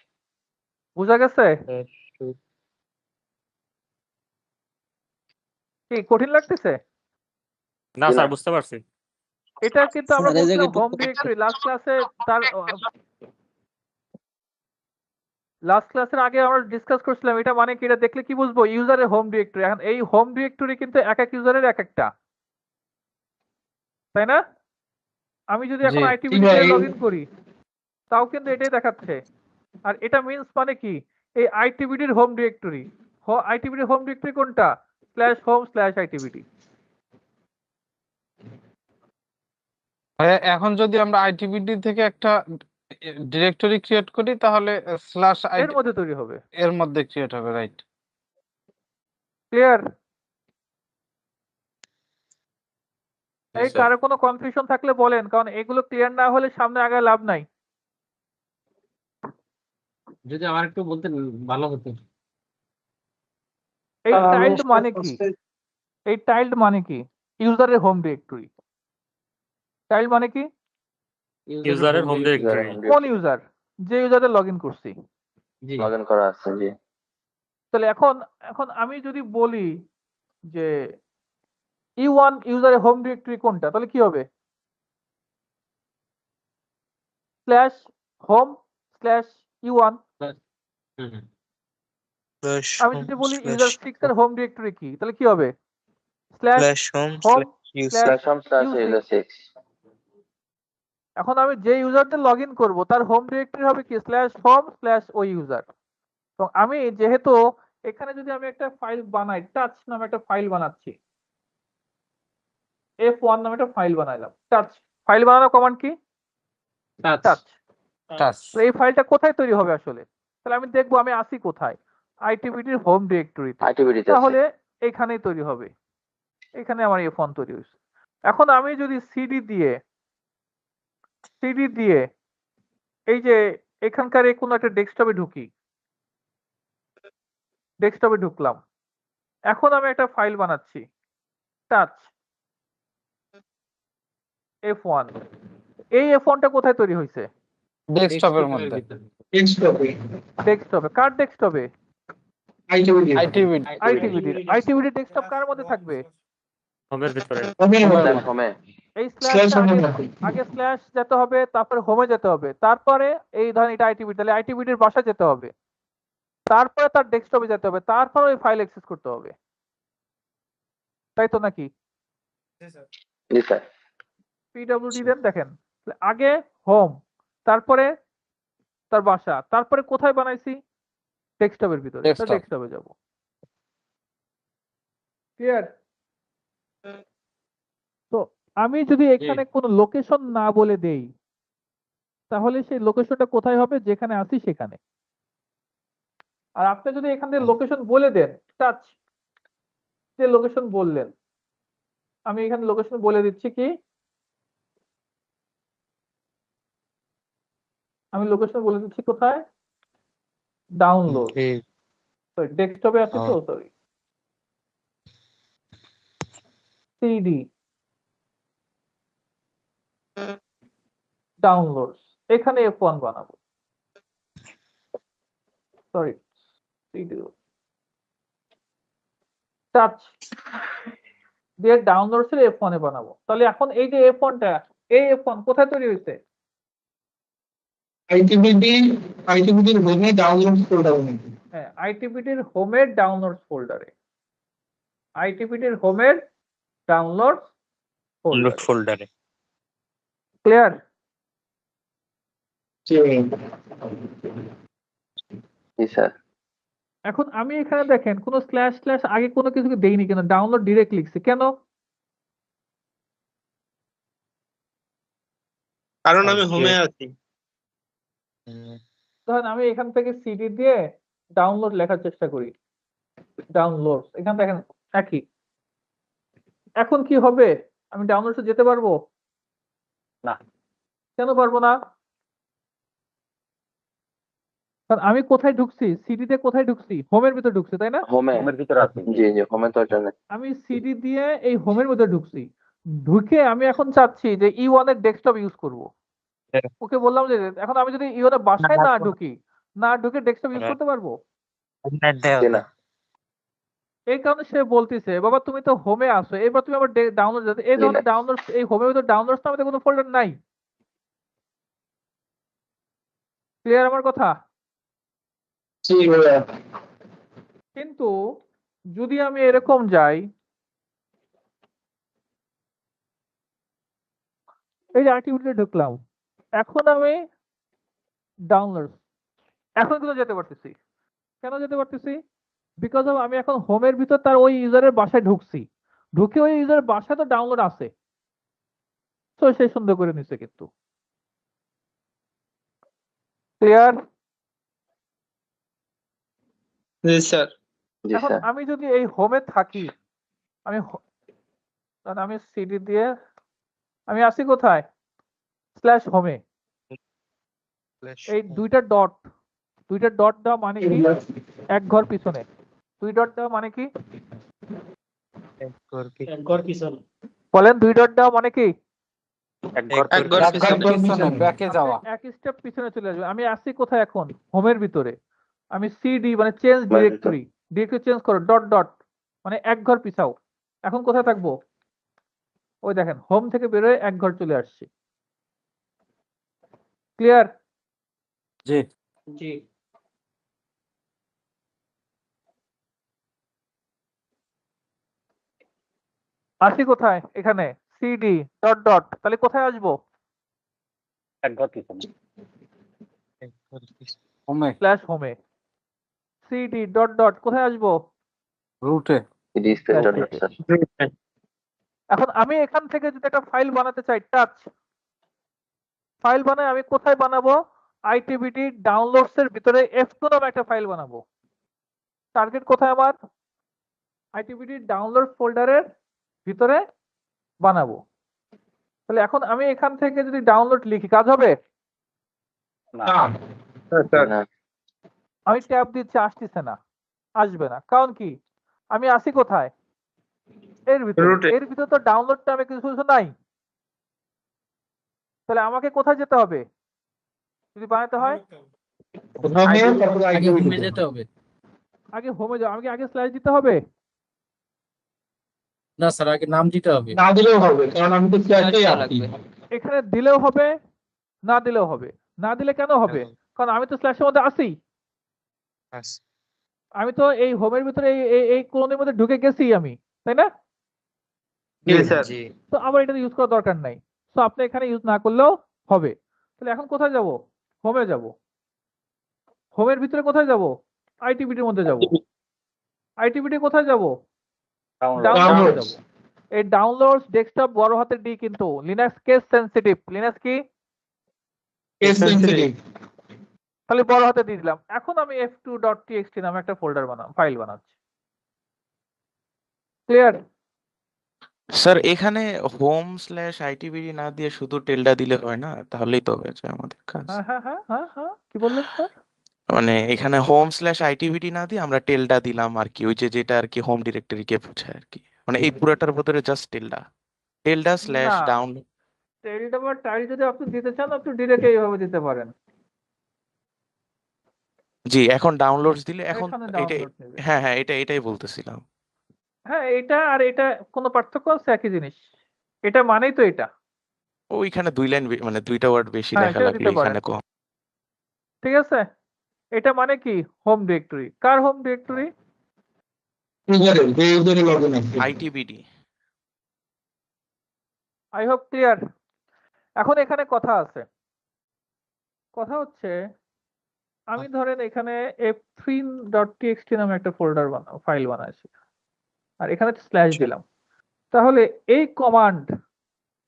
বোঝা গেছে? কি কঠিন লাগতেছে? না স্যার, বুঝতে পারছি। এটা কিন্তু আমরা স্যার, এই বলছিলাম জায়গায় হোম ডিরেক্টরি লাস্ট ক্লাসে। তার লাস্ট ক্লাসের আগে আমরা ডিসকাস করছিলাম এটা মানে কি, এটা দেখলে কি বুঝবো? ইউজারের হোম ডিরেক্টরি। এখন এই হোম ডিরেক্টরি কিন্তু এক এক ইউজারের এক একটা, তাই না? আমি যদি এখন জি। আইটিবিটি দিয়ে লগ ইন করি তাও কিন্তু এটাই দেখাচ্ছে। আর এটা মিন্স মানে কি, এই আইটিবিটির হোম ডিরেক্টরি। আইটিবিটির হোম ডিরেক্টরি কোনটা? Slash home slash ITBT. এখন যদি আমরা আইটিবিডি থেকে একটা ডিরেক্টরি ক্রিয়েট করি তাহলে স্ল্যাশ এর মধ্যে তৈরি হবে। এর মধ্যে ক্রিয়েট হবে, রাইট? ক্লিয়ার? এই কারো কোনো কনফিউশন থাকলে বলেন, কারণ এগুলো ক্লিয়ার না হলে সামনে আগে লাভ নাই। যদি আমার একটু বলতেন ভালো হতো। এই টাইলড মানে কি? এই টাইলড মানে কি? ইউজারের হোম ডিরেক্টরি। টাইলড মানে কি? ইউজারের হোম ডিরেক্টরি। কোন ইউজার? যে ইউজারে লগ ইন করছি। জি লগ ইন করা আছে, জি। তাহলে এখন এখন আমি যদি বলি যে E1 ইউজারের হোম ডিরেক্টরি কোনটা, তাহলে কি হবে? Slash home slash E1। হুম, হুম। আমি যদি বলি ইউজার 6 এর হোম ডিরেক্টরি কি, তাহলে কি হবে? Slash home slash home slash slash user 6। এখন আমি যে ইউজারটা লগ ইন করবো তার হোম ডিরেক্টরি হবে কি? স্ল্যাশ হোম স্ল্যাশ ওই ইউজার। এবং আমি যেহেতু এখানে যদি আমি একটা ফাইল বানাই, টাচ নামে একটা ফাইল বানাচ্ছি, F1 নামে একটা ফাইল বানাইলাম। টাচ ফাইল বানানোর কমান্ড কি? টাচ। টাচ তো এই ফাইলটা কোথায় তৈরি হবে আসলে? তাহলে আমি দেখবো আমি আসি কোথায়? আইটিবিটির হোম ডিরেক্টরিতে। আইটিবিটিতে তাহলে এখানেই তৈরি হবে। এখানে আমার F1 তৈরি হয়েছে। এখন আমি যদি সিডি দিয়ে এই যে এখানকার এই কোনো একটা ডেস্কটপে ঢুকি, ডেস্কটপে ঢুকলাম, এখন আমি একটা ফাইল বানাচ্ছি, টাচ F1। এই F1টা কোথায় তৈরি হয়েছে? ডেস্কটপের মধ্যে। ডেস্কটপে ডেস্কটপে। কার ডেস্কটপে? আইটিবিডি আইটিবিটি ডেস্কটপ কার মধ্যে থাকবে? হোমের ভিতরে। স্ল্যাশ হোমে। এই স্ল্যাশ স্ল্যাশটা হোমে আগে স্ল্যাশ যেতে হবে, তারপরে হোমে যেতে হবে, তারপরে এই ধরেন এটা আইটিবিটি, তাহলে আইটিবিটির বাসা যেতে হবে, তারপরে তার ডেস্কটপে যেতে হবে, তারপরে ওই ফাইল অ্যাক্সেস করতে হবে, তাই তো নাকি? জি স্যার। পিডব্লিউডি দেন, দেখেন আগে হোম, তারপরে তার বাসা, তারপরে কোথায় বানাইছি? ডেস্কটপের ভিতরে। Desktop. ডেস্কটপে যাব। ক্লিয়ার? তো আমি যদি এখানে কোনো লোকেশন না বলে দেই তাহলে সেই লোকেশনটা কোথায় হবে? যেখানে আছি সেখানে। আর আপনি যদি এখান থেকে লোকেশন বলে দেন, টাচ যে লোকেশন বললেন, আমি এখানে লোকেশন বলে দিচ্ছি কি, আমি লোকেশন বলে দিচ্ছি কোথায়? ডাউনলোড। সরি, ডেস্কটপে আছে তো, সরি। সিডি ডাউনলোডস, এখানে F1 বানাবো, সরি সিডি টাচ দিয়ে ডাউনলোডস এর F1 এ বানাবো। তাহলে এখন এই যে F1 টা, এই F1 কোথায় তৈরি হয়েছে? আইটিবিটির হোমে ডাউনলোড ফোল্ডার নাকি? হ্যাঁ, আইটিবিটির হোমের ডাউনলোডস ফোল্ডারে, আইটিবিটির হোমের ডাউনলোডস ডাউনলোড ফোল্ডারে। ক্লিয়ার? জি স্যার। এখন আমি এখানে দেখেন কোনো স্ল্যাশ স্ল্যাশ আগে কোনো কিছু দেইনি কেন, ডাউনলোড ডিরেক্ট লিখছি কেন? কারণ আমি হোমে আছি। ধরেন আমি এখান থেকে সিডি দিয়ে ডাউনলোড লেখার চেষ্টা করি, ডাউনলোড, এখান দেখেন একই। এখন কি হবে, আমি ডাউনলোডে যেতে পারবো না। কেন পারবো না? কারণ আমি কোথায় ঢুকছি, সিডিতে কোথায় ঢুকছি, হোমের ভিতর ঢুকছি, তাই না? হোমের ভিতরে আছে। জি জি, হোমে তো জানেন। আমি সিডি দিয়ে এই হোমের মধ্যে ঢুকছি, ঢুকে আমি এখন চাচ্ছি যে E1 এর ডেস্কটপ ইউজ করব। ওকে বললাম যে এখন আমি যদি E1 এর বাসায় না ঢুকি, না ঢুকে ডেস্কটপ ইউজ করতে পারবো জি না। এই কারণে সে বলতিছে বাবা তুমি তো হোমে আসো, এবার তুমি আবার ডাউনলোড, এই ধরনের ডাউনলোড, এই হোমের ভিতর ডাউনলোড নামে কোনো ফোল্ডার নাই। ক্লিয়ার আমার কথা? কিন্তু যদি আমি এরকম যাই, এই যে আর্টিভিটিতে ঢুকলাম, এখন আমি ডাউনলোড, এখন কিন্তু যেতে পারতেছি। কেন যেতে পারতেছি? বিকজ অফ আমি এখন হোমের ভিতর তার ওই ইউজারের বাসায় ঢুকছি, ঢুকে ওই ইউজারের বাসায় তো ডাউনলোড আছে, তো সে সুন্দর করে নিছে। কিন্তু ক্লিয়ার? জি স্যার। জি এখন স্যার। আমি যদি এই হোমে থাকি, আমি সিডি দিয়ে আমি আসি কোথায়, স্ল্যাশ হোমে, এই দুইটা ডট দেওয়া মানে কি, এক ঘর পিছনে, দুই ডট দেওয়া মানে কি বলেন, দুই ডট দেওয়া মানে কি ব্যাকে যাওয়া। এক স্টেপ পিছনে চলে আসবে। আমি আসি কোথায় এখন, হোমের ভিতরে, আমি সিডি মানে চেঞ্জ ডিরেক্টরি, ডিরেক্টরি চেঞ্জ করো, ডট ডট মানে এক ঘর পিছাও। এখন কোথায় থাকবো, ওই দেখেন হোম থেকে বেরোয় এক ঘর চলে আসছে। ক্লিয়ার? জি জি আসি কোথায়, এখানে সিডি ডট ডট, তাহলে কোথায় আসবো, হোমে স্ল্যাশ হোমে, সিডি ডট ডট কোথায় আসবো, রুটে। ED space dot dot sir. এখন আমি এখান থেকে যদি একটা ফাইল বানাতে চাই, টাচ ফাইল বানাই, আমি কোথায় বানাবো, আইটিবিটি ডাউনলোডস এর ভিতরে F2 নামে একটা ফাইল বানাবো। টার্গেট কোথায় আমার, আইটিবিটি ডাউনলোড ফোল্ডারের ভিতরে বানাবো। তাহলে এখন আমি এখান থেকে যদি ডাউনলোড লিখি, কাজ হবে? না। আমি ট্যাব দিচ্ছি, আসতেছে না, আসবে না, কারণ কি আমি আসি কোথায়, এর ভিতরে, এর ভিতরে তো ডাউনলোড নামে কিছু নাই। তাহলে আমাকে কোথায় যেতে হবে যদি বানাতে হয়, আগে হোমে যেতে হবে। আগে হোমে যাও, আমাকে আগে স্ল্যাশ দিতে হবে? না স্যার, আগে নাম দিতে হবে। না দিলেও হবে, কারণ আমি তো ফ্ল্যাশেই আছি। এখানে দিলেও হবে, না দিলেও হবে। না দিলে কেন হবে, কারণ আমি তো স্ল্যাশের মধ্যে আছি, আমি তো এই হোমের ভিতরে এই কোণের মধ্যে ঢুকে গেছি আমি, তাই না? তো আবার এটা ইউজ করার দরকার নাই, তো আপনি এখানে ইউজ না করলেও হবে। তাহলে এখন কোথায় যাব, হোমে যাব, হোমের ভিতরে কোথায় যাব, আইটিবিটির মধ্যে যাব, আইটিবিটি কোথায় যাব, ডাউনলোড যাব। এই ডাউনলোডস ডেস্কটপ বড় হাতের ডি, কিন্তু লিনাক্স কেস সেনসিটিভ, লিনাক্স কি তাহলে বড় হাতে দিয়ে দিলাম। এখন আমি f2.txt নামে একটা ফোল্ডার ফাইল বানাচ্ছি। ক্লিয়ার? স্যার এখানে হোম স্ল্যাশ আইটিবিডি না দিয়ে শুধু টেলডা দিলে হয় না, তাহলেই তো হয়ে যায় আমাদের কাজ। হ্যাঁ, কি বললেন স্যার? মানে এখানে হোম স্ল্যাশ আইটিবিডি না দিয়ে আমরা টেলডা দিলাম আর কি, ওই যেটা আর কি হোম ডিরেক্টরিকে বোঝায় আর কি। মানে এই পুরোটার ভিতরে জাস্ট টেলডা স্ল্যাশ না ডাউন। টেলটা বা টাইল যদি আপনি দিতে চান আপনি ডিরেক্ট এইভাবে দিতে পারেন, জি, এখন ডাউনলোডস দিলে এখন এখানে এটা, ডাউনলোড নেবে। হ্যাঁ হ্যাঁ এটাই বলতেছিলাম। হ্যাঁ এটা আর এটা কোনো পার্থক্য আছে? একই জিনিস, এটা মানেই তো এটা। ওইখানে 2 লাইন মানে 2টা ওয়ার্ড বেশি হ্যাঁ লেখা সেটা লাগলো, দিতে পারেন, এখানে কম। ঠিক আছে। এটা মানে কি হোম ডিরেক্টরি, কার হোম ডিরেক্টরি? ইউজারের যে ইউজারে লগ ইন আছে। আইটিবিডি। I hope clear. এখন এখানে কথা আছে, কথা হচ্ছে আমি ধরেন এখানে f3.txt নামে একটা ফোল্ডার ফাইল বানাইছি আর এখানে স্ল্যাশ দিলাম, তাহলে এই কমান্ড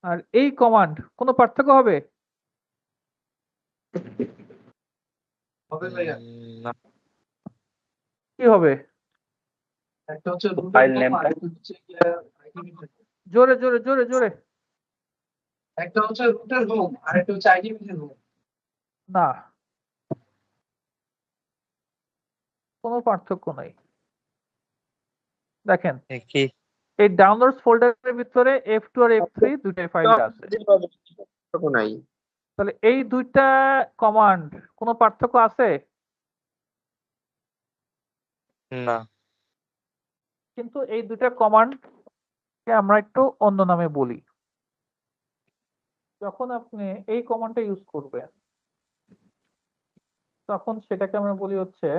আর এই কমান্ড কোনো পার্থক্য হবে? না, কি হবে? একটা হচ্ছে ফাইল নেমটা জোরে জোরে জোরে জোরে। একটা হচ্ছে রুটের হোম আর একটা হচ্ছে আইডিবির হোম। না, কোনো পার্থক্য নাই। দেখেন কি এই ডাউনলোডস ফোল্ডারের ভিতরে f2 আর f3 দুইটাই ফাইল আছে, নাই। তাহলে এই দুইটা কমান্ড কোনো পার্থক্য আছে? না, কিন্তু এই দুইটা কমান্ডকে আমরা একটু অন্য নামে বলি। যখন আপনি এই কমান্ডটা ইউজ করবেন তখন সেটাকে আমরা বলি হচ্ছে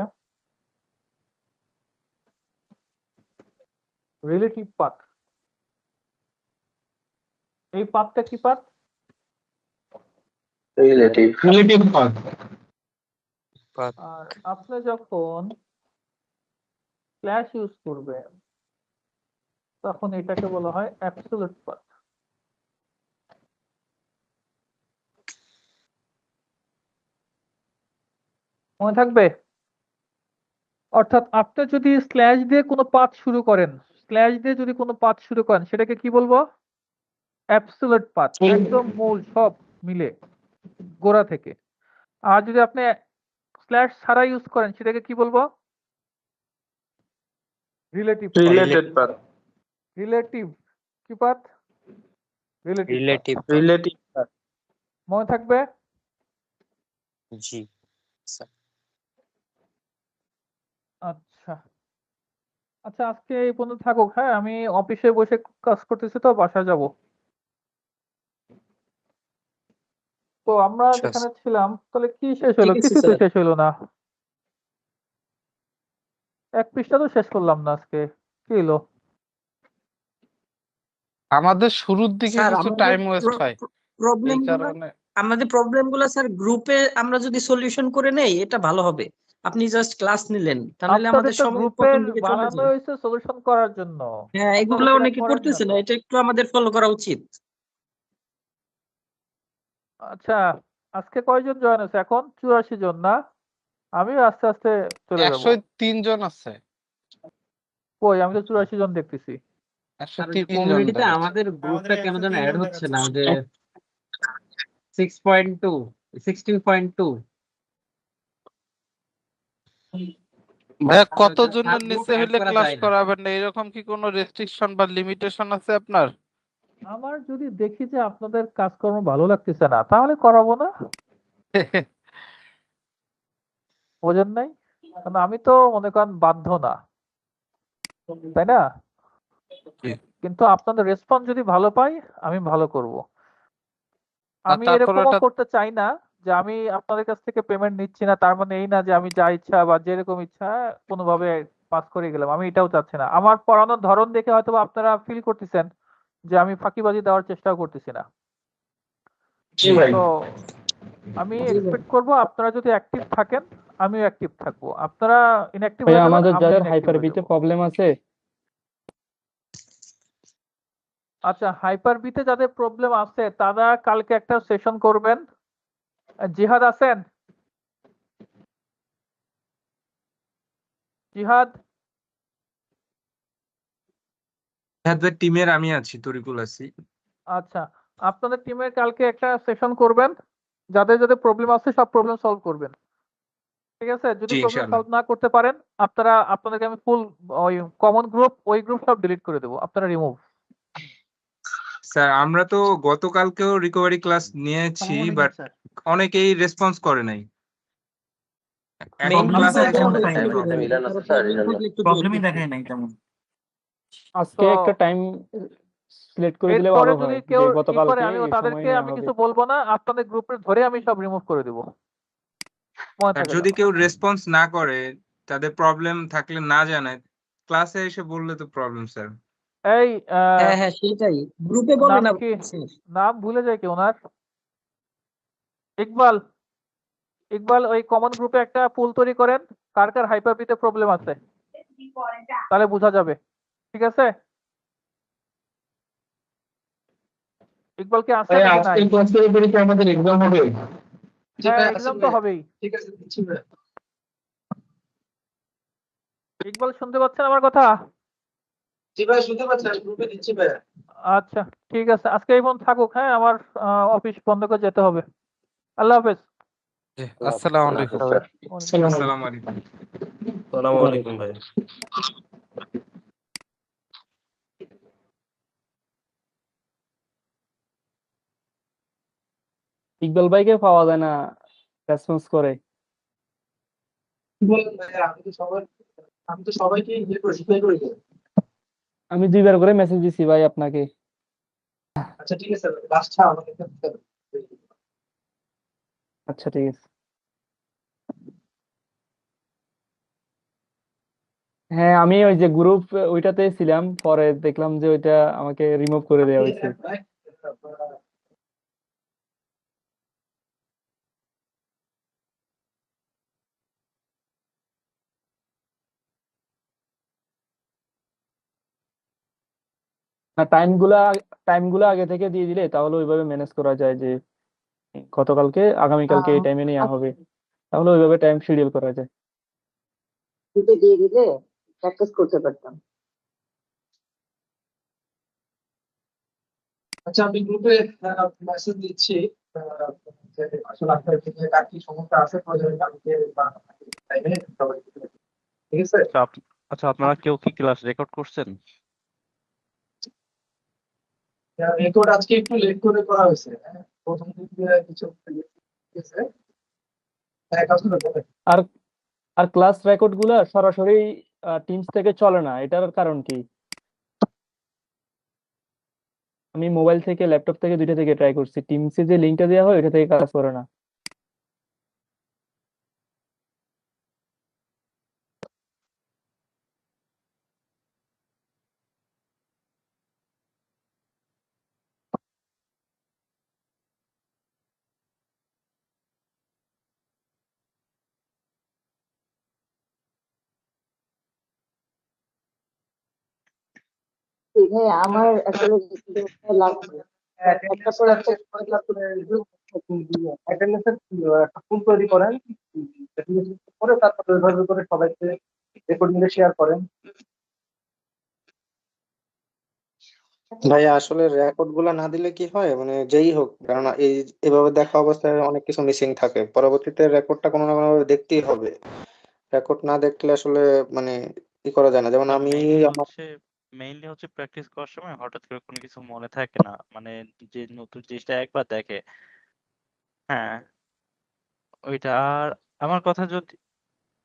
রিলেটিভ পাথ। এই পাথটা কি পাথ? Relative path. আর আপনি যখন স্ল্যাশ ইউজ করবেন তখন এটাকে বলা হয় অ্যাবসলিউট পাথ। মনে থাকবে? অর্থাৎ আপনি যদি স্ল্যাশ দিয়ে কোনো পাথ শুরু করেন, সেটাকে কি বলবো? অ্যাবসলিউট পাথ, একদম মূল সব মিলে গোড়া থেকে। আর যদি আপনি স্ল্যাশ ছাড়া ইউজ করেন সেটাকে কি বলবো? Relative path. রিলেটিভ কি পাথ? রিলেটিভ মনে থাকবে? জি আচ্ছা আচ্ছা, আজকে এই পর্যন্ত থাকুক। হ্যাঁ আমি অফিসে বসে কাজ করতেছি তো, বাসায় যাব। তো আমরা যেখানে ছিলাম তাহলে কি শেষ হলো? ঠিক আছে কিছু তো স্যার। শেষ হলো না, এক পৃষ্ঠা তো শেষ করলাম না আজকে, কি হলো? আমাদের শুরুর দিকে স্যার কিছু আমাদের টাইম ওয়েস্ট হয়, এই প্রবলেমগুলো কারণে। স্যার গ্রুপে আমরা যদি সলিউশন করে নেই এটা ভালো হবে। আপনি জাস্ট ক্লাস নিলেন তাহলে আপনাদের আমাদের তো সময় গ্রুপের প্রথম দিকে চলে বানানো যায়। হয়েছে সলিউশন করার জন্য, হ্যাঁ আপনারা এগুলো সেটা অনেকে করেন না করতেছে না, তো। এটা একটু আমাদের ফলো করা উচিত। আচ্ছা আজকে কয়জন জয়েন আছে? এখন 84 জন না? আমি আস্তে আস্তে চলে যাব। 103 জন আছে, কই আমি তো 84 জন দেখতেছি। 103 জন কমিউনিটিতে দেখাচ্ছে। আমাদের গ্রুপটা কেন যেন অ্যাড হচ্ছে না, যে 6.2 16.2 ভাইয়া কতজনের সাব গ্রুপ নিচে অ্যাড হলে করা ক্লাস যায় না। করাবেন না, এরকম কি কোনো রেস্ট্রিকশন বা লিমিটেশন আছে আপনার? আমার যদি দেখি যে আপনাদের কাজকর্ম ভালো লাগতেছে না তাহলে করাবো না, বোঝেন নাই? কারণ আমি তো মনে করেন বাধ্য না, তাই না? কিন্তু আপনাদের রেসপন্স যদি ভালো পাই আমি ভালো করব। আমি তারপর এরকমও এটা করতে চাই না যে আমি আপনাদের কাছ থেকে পেমেন্ট নিচ্ছি না, তার মানে এই না যে আমি যা ইচ্ছা বা যেরকম ইচ্ছা কোনোভাবে পাস করে গেলাম, আমি এটাও চাচ্ছি না। আমার পড়ানোর ধরন দেখে হয়তো বা আপনারা ফিল করতেছেন যে আমি ফাঁকিবাজি দেওয়ার চেষ্টাও করতেছি না। তো আমি এক্সপেক্ট করব আপনারা যদি অ্যাক্টিভ থাকেন আমিও অ্যাক্টিভ থাকবো, আপনারা ইনঅ্যাক্টিভ হয়ে যাবেন আমাদের আমি যাদের ইনঅ্যাক্টিভ হাইপার হয়ে বিতে যাব। প্রবলেম আছে, আচ্ছা হাইপার বিতে যাদের প্রবলেম আছে তারা কালকে একটা সেশন করবেন। জিহাদ আছেন? জিহাদ টিমের আমি আছি, তরিকুল আছি। আচ্ছা আপনাদের টিমের কালকে একটা সেশন করবেন, যাদের যাদের প্রবলেম আছে সব প্রবলেম সলভ করবেন। ঠিক আছে? যদি জি প্রবলেম ইনশাআল্লাহ সলভ না করতে পারেন আপনাদেরকে আমি ফুল ওই কমন গ্রুপ ওই গ্রুপ সব ডিলিট করে দেবো। আপনারা রিমুভ। স্যার আমরা তো গতকালকেও রিকভারি ক্লাস নিয়েছি বাট অনেকেই রেসপন্স করে নাই এখন মেইন ক্লাসে গ্রুপে এসে টাইম দিবেন মিলান আছে কারো স্যার এই প্রবলেম জন্য থাকলে একটু প্রবলেমই দেখায় নাই তেমন। আজকে তো একটা টাইম সিলেক্ট করে দিলে এরপরে ভালো যদি হয় কেউ যে ই করে গতকালকে আমি এই সময় তাদেরকে নেওয়া আমি হবে। কিছু বলবো না, আপনাদের গ্রুপে ধরে আমি সব রিমুভ করে দেবো। মনে আর থাকে যদি যেন। কেউ রেসপন্স না করে তাদের প্রবলেম থাকলে না জানায় ক্লাসে এসে বললে তো প্রবলেম স্যার এই হ্যাঁ হ্যাঁ সেটাই গ্রুপে বলে নাম না কি? নাম ভুলে যায় কি ওনার? ইকবাল। ইকবাল ওই কমন গ্রুপে একটা পুল তৈরি করেন, কার কার হাইপারবিতে প্রবলেম আছে, তাহলে বোঝা যাবে। ঠিক আছে? ইকবাল কি আসছে ভাই নাকি নাই? আজকের ক্লাসের উপরে কি আমাদের এক্সাম হবে? হ্যাঁ এক্সাম তো হবেই। ঠিক আছে দিচ্ছি ভাই। ইকবাল শুনতে পাচ্ছেন আমার কথা? জি ভাই শুনতে পাচ্ছি, গ্রুপে দিচ্ছি ভাই। আচ্ছা ঠিক আছে, আজকে এই পর্যন্ত থাকুক। হ্যাঁ আমার অফিস বন্ধ করে যেতে হবে। আল্লাহ হাফেজ। আসসালামু আল্লাহ হাফেজ আলাইকুম। স্যার। আসসালামু আলাইকুম আসসালামু আলাইকুম ভাই। ইকবাল ভাইকে পাওয়া যায় না, রেসপন্স করে। কি বলেন ভাই, আমি তো সবাইকে রিপ্লাই করি। আমি 2বার করে মেসেজ দিছি ভাই আপনাকে। আচ্ছা ঠিক আছে লাস্টটা আমাকে করতে হবে। আচ্ছা ঠিক আছে। হ্যাঁ আমি ওই যে গ্রুপ ওইটাতে ছিলাম, পরে দেখলাম যে ওইটা আমাকে রিমুভ করে দেওয়া হয়েছে। না টাইমগুলো আগে থেকে দিয়ে দিলে তাহলে ওইভাবে ম্যানেজ করা যায় যে গতকালকে আগামীকালকে এই টাইমে নেওয়া হবে, তাহলে ওইভাবে টাইম শিডিউল করা যায়। গ্রুপে দিয়ে দিলে প্র্যাকটিস করতে পারতাম। আচ্ছা আমি গ্রুপে মেসেজ দিচ্ছি যে আসলে আপনার থেকে কার কি সমস্যা আছে প্রয়োজনে কালকে বা টাইমে সবাই ঠিক আছে। আচ্ছা আপনারা কেউ কি ক্লাস রেকর্ড করছেন? রেকর্ড আজকে একটু লেট করে করা হয়েছে, প্রথম দিকে কিছু ঠিক আছে। হ্যাঁ কাজ করে বলেন। আর আর ক্লাস রেকর্ড গুলা সরাসরি টিমস থেকে চলে না, এটার কারণ কি? আমি মোবাইল থেকে ল্যাপটপ থেকে দুইটা থেকে ট্রাই করছি, টিমসে যে লিঙ্কটা দেওয়া হয় এটা থেকে কাজ করে না। ভাই আমার আসলে লাগবে একটা পর একটা অ্যাটেন্ডেন্সের একটা ফুল তৈরি করেন, করে তারপর ওইভাবে করে সবাইকে রেকর্ডিংয়ে শেয়ার করেন। ভাই আসলে রেকর্ড গুলা না দিলে কি হয় মানে যেই হোক, কারণ এই এভাবে দেখা অবস্থায় অনেক কিছু মিসিং থাকে, পরবর্তীতে রেকর্ডটা কোনো না কোনো ভাবে দেখতেই হবে। রেকর্ড না দেখলে আসলে মানে কি করা যায় না, যেমন আমি আমার মেইনলি হচ্ছে প্র্যাকটিস করার সময় হঠাৎ করে কোনো কিছু মনে থাকে না, মানে যে নতুন জিনিসটা একবার দেখে। হ্যাঁ ওইটা। আর আমার কথা যদি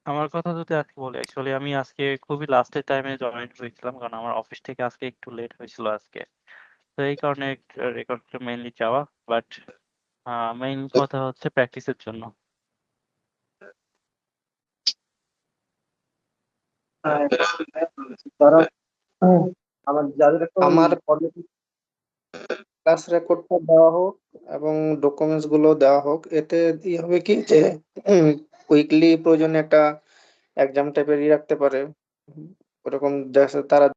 আমার কথা যদি আজকে বলি, অ্যাকচুয়ালি আমি আজকে খুবই লাস্টের টাইমে জয়েন হয়েছিলাম, কারণ আমার অফিস থেকে আজকে একটু লেট হয়েছিল আজকে, তো এই কারণে রেকর্ডটা মেইনলি চাওয়া। বাট মেইন কথা হচ্ছে প্র্যাকটিসের জন্য। তারা আমার যাদের আমার ক্লাস রেকর্ডটা দেওয়া হোক এবং ডকুমেন্টস গুলো দেওয়া হোক, এতে কি হবে কি যে উইকলি প্রয়োজনে একটা এক্সাম টাইপের রাখতে পারে, ওরকম তারা